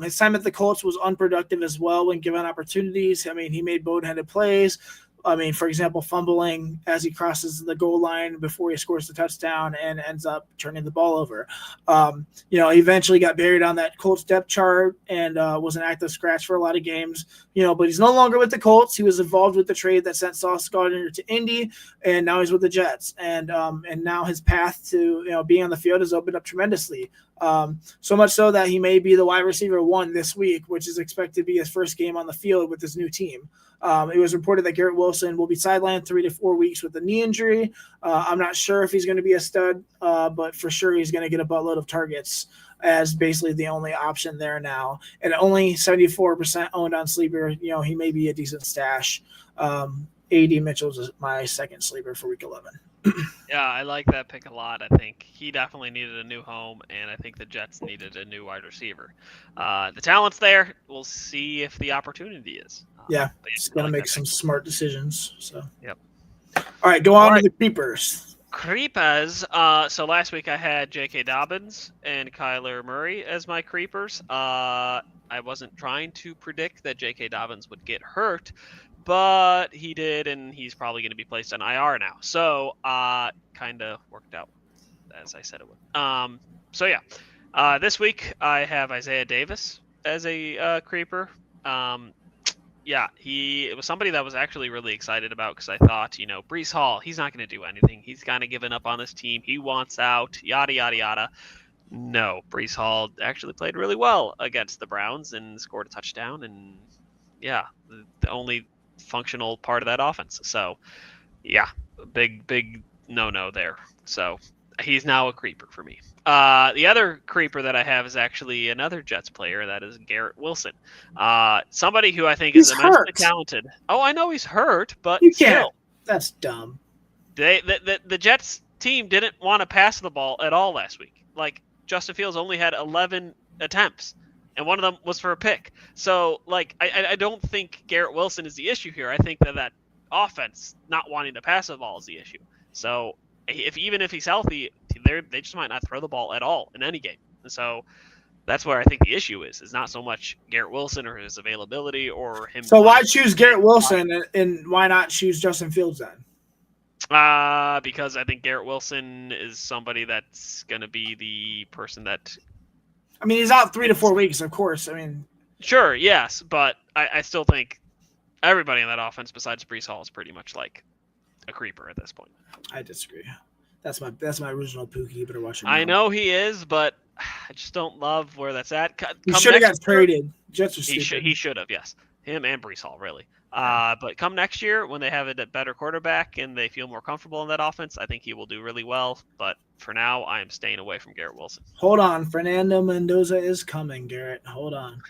[SPEAKER 1] His time at the Colts was unproductive as well when given opportunities. He made boneheaded plays. For example, fumbling as he crosses the goal line before he scores the touchdown and ends up turning the ball over. He eventually got buried on that Colts depth chart and was an active scratch for a lot of games. But he's no longer with the Colts. He was involved with the trade that sent Sauce Gardner to Indy, and now he's with the Jets. And now his path to being on the field has opened up tremendously. So much so that he may be the wide receiver one this week, which is expected to be his first game on the field with his new team. It was reported that Garrett Wilson will be sidelined 3 to 4 weeks with a knee injury. I'm not sure if he's going to be a stud, but for sure he's going to get a buttload of targets as basically the only option there now. And only 74% owned on Sleeper. He may be a decent stash. A.D. Mitchell's my second sleeper for week 11.
[SPEAKER 2] Yeah, I like that pick a lot. I think he definitely needed a new home, and I think the Jets needed a new wide receiver. The talent's there. We'll see if the opportunity is.
[SPEAKER 1] He's going to make some smart decisions. So.
[SPEAKER 2] Yep.
[SPEAKER 1] All right, go on to the creepers.
[SPEAKER 2] Creepers. So last week I had J.K. Dobbins and Kyler Murray as my creepers. I wasn't trying to predict that J.K. Dobbins would get hurt, but he did, and he's probably going to be placed on IR now. So kind of worked out as I said it would. This week I have Isaiah Davis as a creeper. It was somebody that I was actually really excited about because I thought, Breece Hall, he's not going to do anything. He's kind of given up on his team. He wants out, yada, yada, yada. No, Breece Hall actually played really well against the Browns and scored a touchdown. And, the only functional part of that offense. So, big no-no there. So, he's now a creeper for me. The other creeper that I have is actually another Jets player. That is Garrett Wilson. Somebody who I think is immensely talented. Oh, I know he's hurt, but
[SPEAKER 1] you can't. That's dumb.
[SPEAKER 2] The Jets team didn't want to pass the ball at all last week. Like, Justin Fields only had 11 attempts, and one of them was for a pick. So, I don't think Garrett Wilson is the issue here. I think that offense not wanting to pass the ball is the issue. So, even if he's healthy, they just might not throw the ball at all in any game. And so that's where I think the issue is not so much Garrett Wilson or his availability or him.
[SPEAKER 1] So why choose Garrett Wilson and why not choose Justin Fields then?
[SPEAKER 2] Because I think Garrett Wilson is somebody that's going to be the person that.
[SPEAKER 1] He's out 3 to 4 weeks, of course.
[SPEAKER 2] Sure, yes, but I still think everybody in that offense besides Breece Hall is pretty much like a creeper at this point.
[SPEAKER 1] I disagree. That's my original Pookie. You better watch it.
[SPEAKER 2] I know he is, but I just don't love where that's at.
[SPEAKER 1] He should have got traded. Jets are stupid.
[SPEAKER 2] He should have, yes. Him and Breece Hall, really. But come next year, when they have a better quarterback and they feel more comfortable in that offense, I think he will do really well. But for now, I am staying away from Garrett Wilson.
[SPEAKER 1] Hold on. Fernando Mendoza is coming, Garrett. Hold on.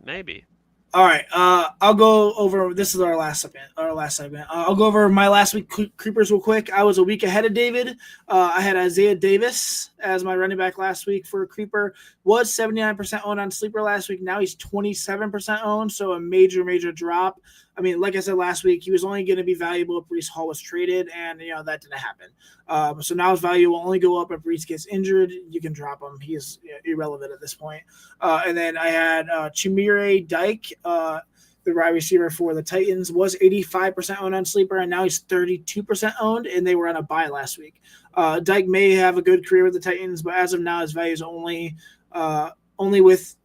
[SPEAKER 2] Maybe.
[SPEAKER 1] All right. I'll go over. This is our last segment. I'll go over my last week creepers real quick. I was a week ahead of David. I had Isaiah Davis as my running back last week for a creeper. Was 79% owned on Sleeper last week. Now he's 27% owned, so a major drop. I mean, like I said last week, he was only going to be valuable if Breece Hall was traded, and that didn't happen. So now his value will only go up if Breece gets injured. You can drop him; he is irrelevant at this point. And then I had Chimere Dyke, the wide receiver for the Titans, was 85% owned on Sleeper, and now he's 32% owned, and they were on a bye last week. Dyke may have a good career with the Titans, but as of now, his value is only with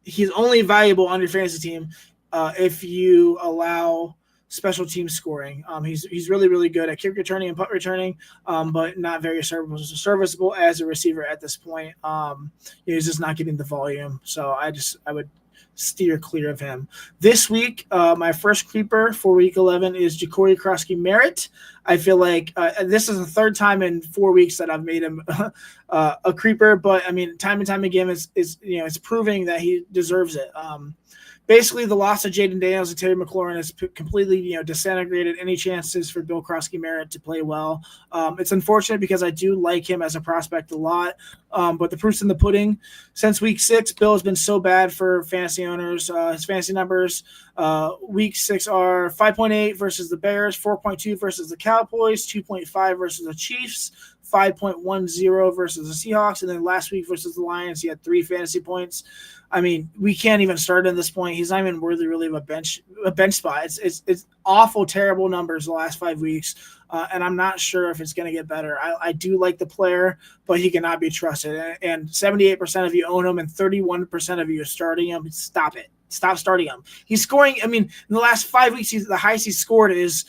[SPEAKER 1] he's only valuable on your fantasy team if you allow special team scoring. He's really good at kick returning and punt returning, but not very serviceable as a receiver at this point. He's just not getting the volume, so I would steer clear of him. This week, my first creeper for week 11 is Ja'Cory Krosky-Merritt. I feel like this is the third time in 4 weeks that I've made him a creeper, but I mean, time and time again, it's proving that he deserves it. Basically, the loss of Jaden Daniels and Terry McLaurin has completely, disintegrated any chances for Bill Krosky-Merritt to play well. It's unfortunate because I do like him as a prospect a lot, but the proof's in the pudding. Since week 6, Bill has been so bad for fantasy owners. His fantasy numbers, week 6 are 5.8 versus the Bears, 4.2 versus the Cowboys, 2.5 versus the Chiefs, 5.10 versus the Seahawks, and then last week versus the Lions, he had 3 fantasy points. I mean, we can't even start at this point. He's not even worthy really of a bench spot. It's awful, terrible numbers the last 5 weeks, and I'm not sure if it's going to get better. I do like the player, but he cannot be trusted. And 78% of you own him, and 31% of you are starting him. Stop it. Stop starting him. He's scoring. I mean, in the last 5 weeks, the highest he's scored is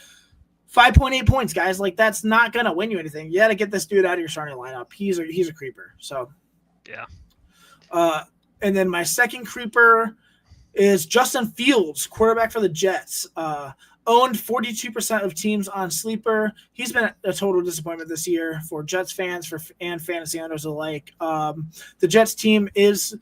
[SPEAKER 1] 5.8 points, guys. Like, that's not going to win you anything. You got to get this dude out of your starting lineup. He's a creeper. So,
[SPEAKER 2] yeah.
[SPEAKER 1] And then my second creeper is Justin Fields, quarterback for the Jets. Owned 42% of teams on Sleeper. He's been a total disappointment this year for Jets fans and fantasy owners alike. The Jets team is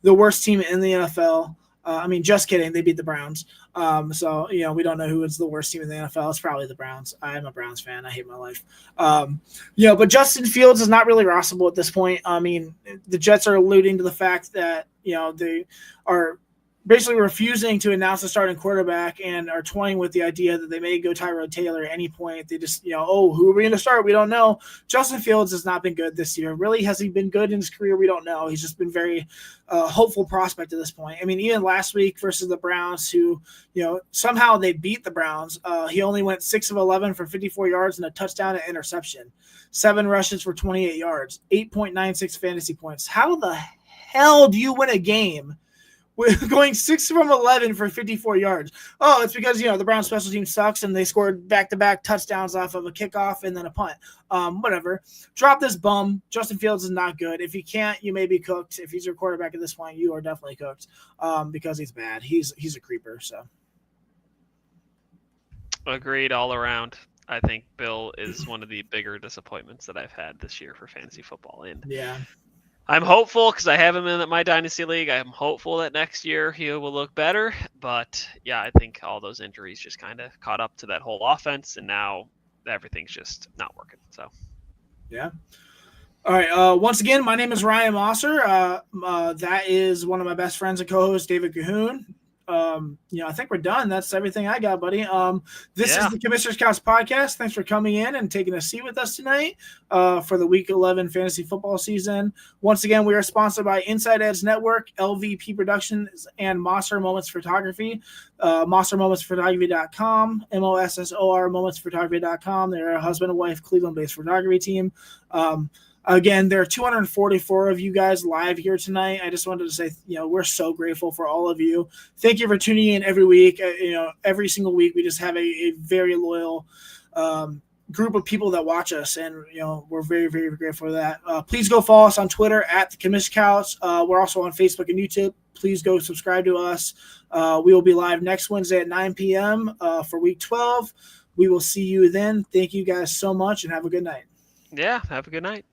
[SPEAKER 1] the worst team in the NFL. I mean, just kidding. They beat the Browns. So, we don't know who is the worst team in the NFL. It's probably the Browns. I'm a Browns fan. I hate my life. But Justin Fields is not really rosterable at this point. I mean, the Jets are alluding to the fact that, they are basically refusing to announce the starting quarterback and are toying with the idea that they may go Tyrod Taylor at any point. They just, who are we going to start? We don't know. Justin Fields has not been good this year. Really, has he been good in his career? We don't know. He's just been very hopeful prospect at this point. I mean, even last week versus the Browns, who, somehow they beat the Browns. He only went 6 of 11 for 54 yards and a touchdown and interception. 7 rushes for 28 yards, 8.96 fantasy points. How the hell do you win a game with going 6 from 11 for 54 yards? Oh, it's because, the Browns special team sucks and they scored back-to-back touchdowns off of a kickoff and then a punt. Whatever. Drop this bum. Justin Fields is not good. If you can't, you may be cooked. If he's your quarterback at this point, you are definitely cooked because he's bad. He's a creeper. So,
[SPEAKER 2] agreed all around. I think Bill is one of the bigger disappointments that I've had this year for fantasy football. And
[SPEAKER 1] yeah.
[SPEAKER 2] I'm hopeful because I have him in my dynasty league. I'm hopeful that next year he will look better. But yeah, I think all those injuries just kind of caught up to that whole offense, and now everything's just not working. So, yeah.
[SPEAKER 1] All right. Once again, my name is Ryan Mossor. That is one of my best friends and co-host, David Kahoun. I think we're done. That's everything I got, buddy. This is the Commissioner's Couch podcast. Thanks for coming in and taking a seat with us tonight for the Week 11 fantasy football season. Once again, we are sponsored by Inside Edge Network, LVP Productions, and Mossor Moments Photography. MossorMomentsPhotography.com, MOSSOR MomentsPhotography.com. They're a husband and wife Cleveland-based photography team. Again, there are 244 of you guys live here tonight. I just wanted to say, we're so grateful for all of you. Thank you for tuning in every week. Every single week we just have a very loyal group of people that watch us, and we're very, very grateful for that. Please go follow us on Twitter at the Commish Couch. We're also on Facebook and YouTube. Please go subscribe to us. We will be live next Wednesday at 9 p.m. For Week 12. We will see you then. Thank you guys so much, and have a good night.
[SPEAKER 2] Yeah, have a good night.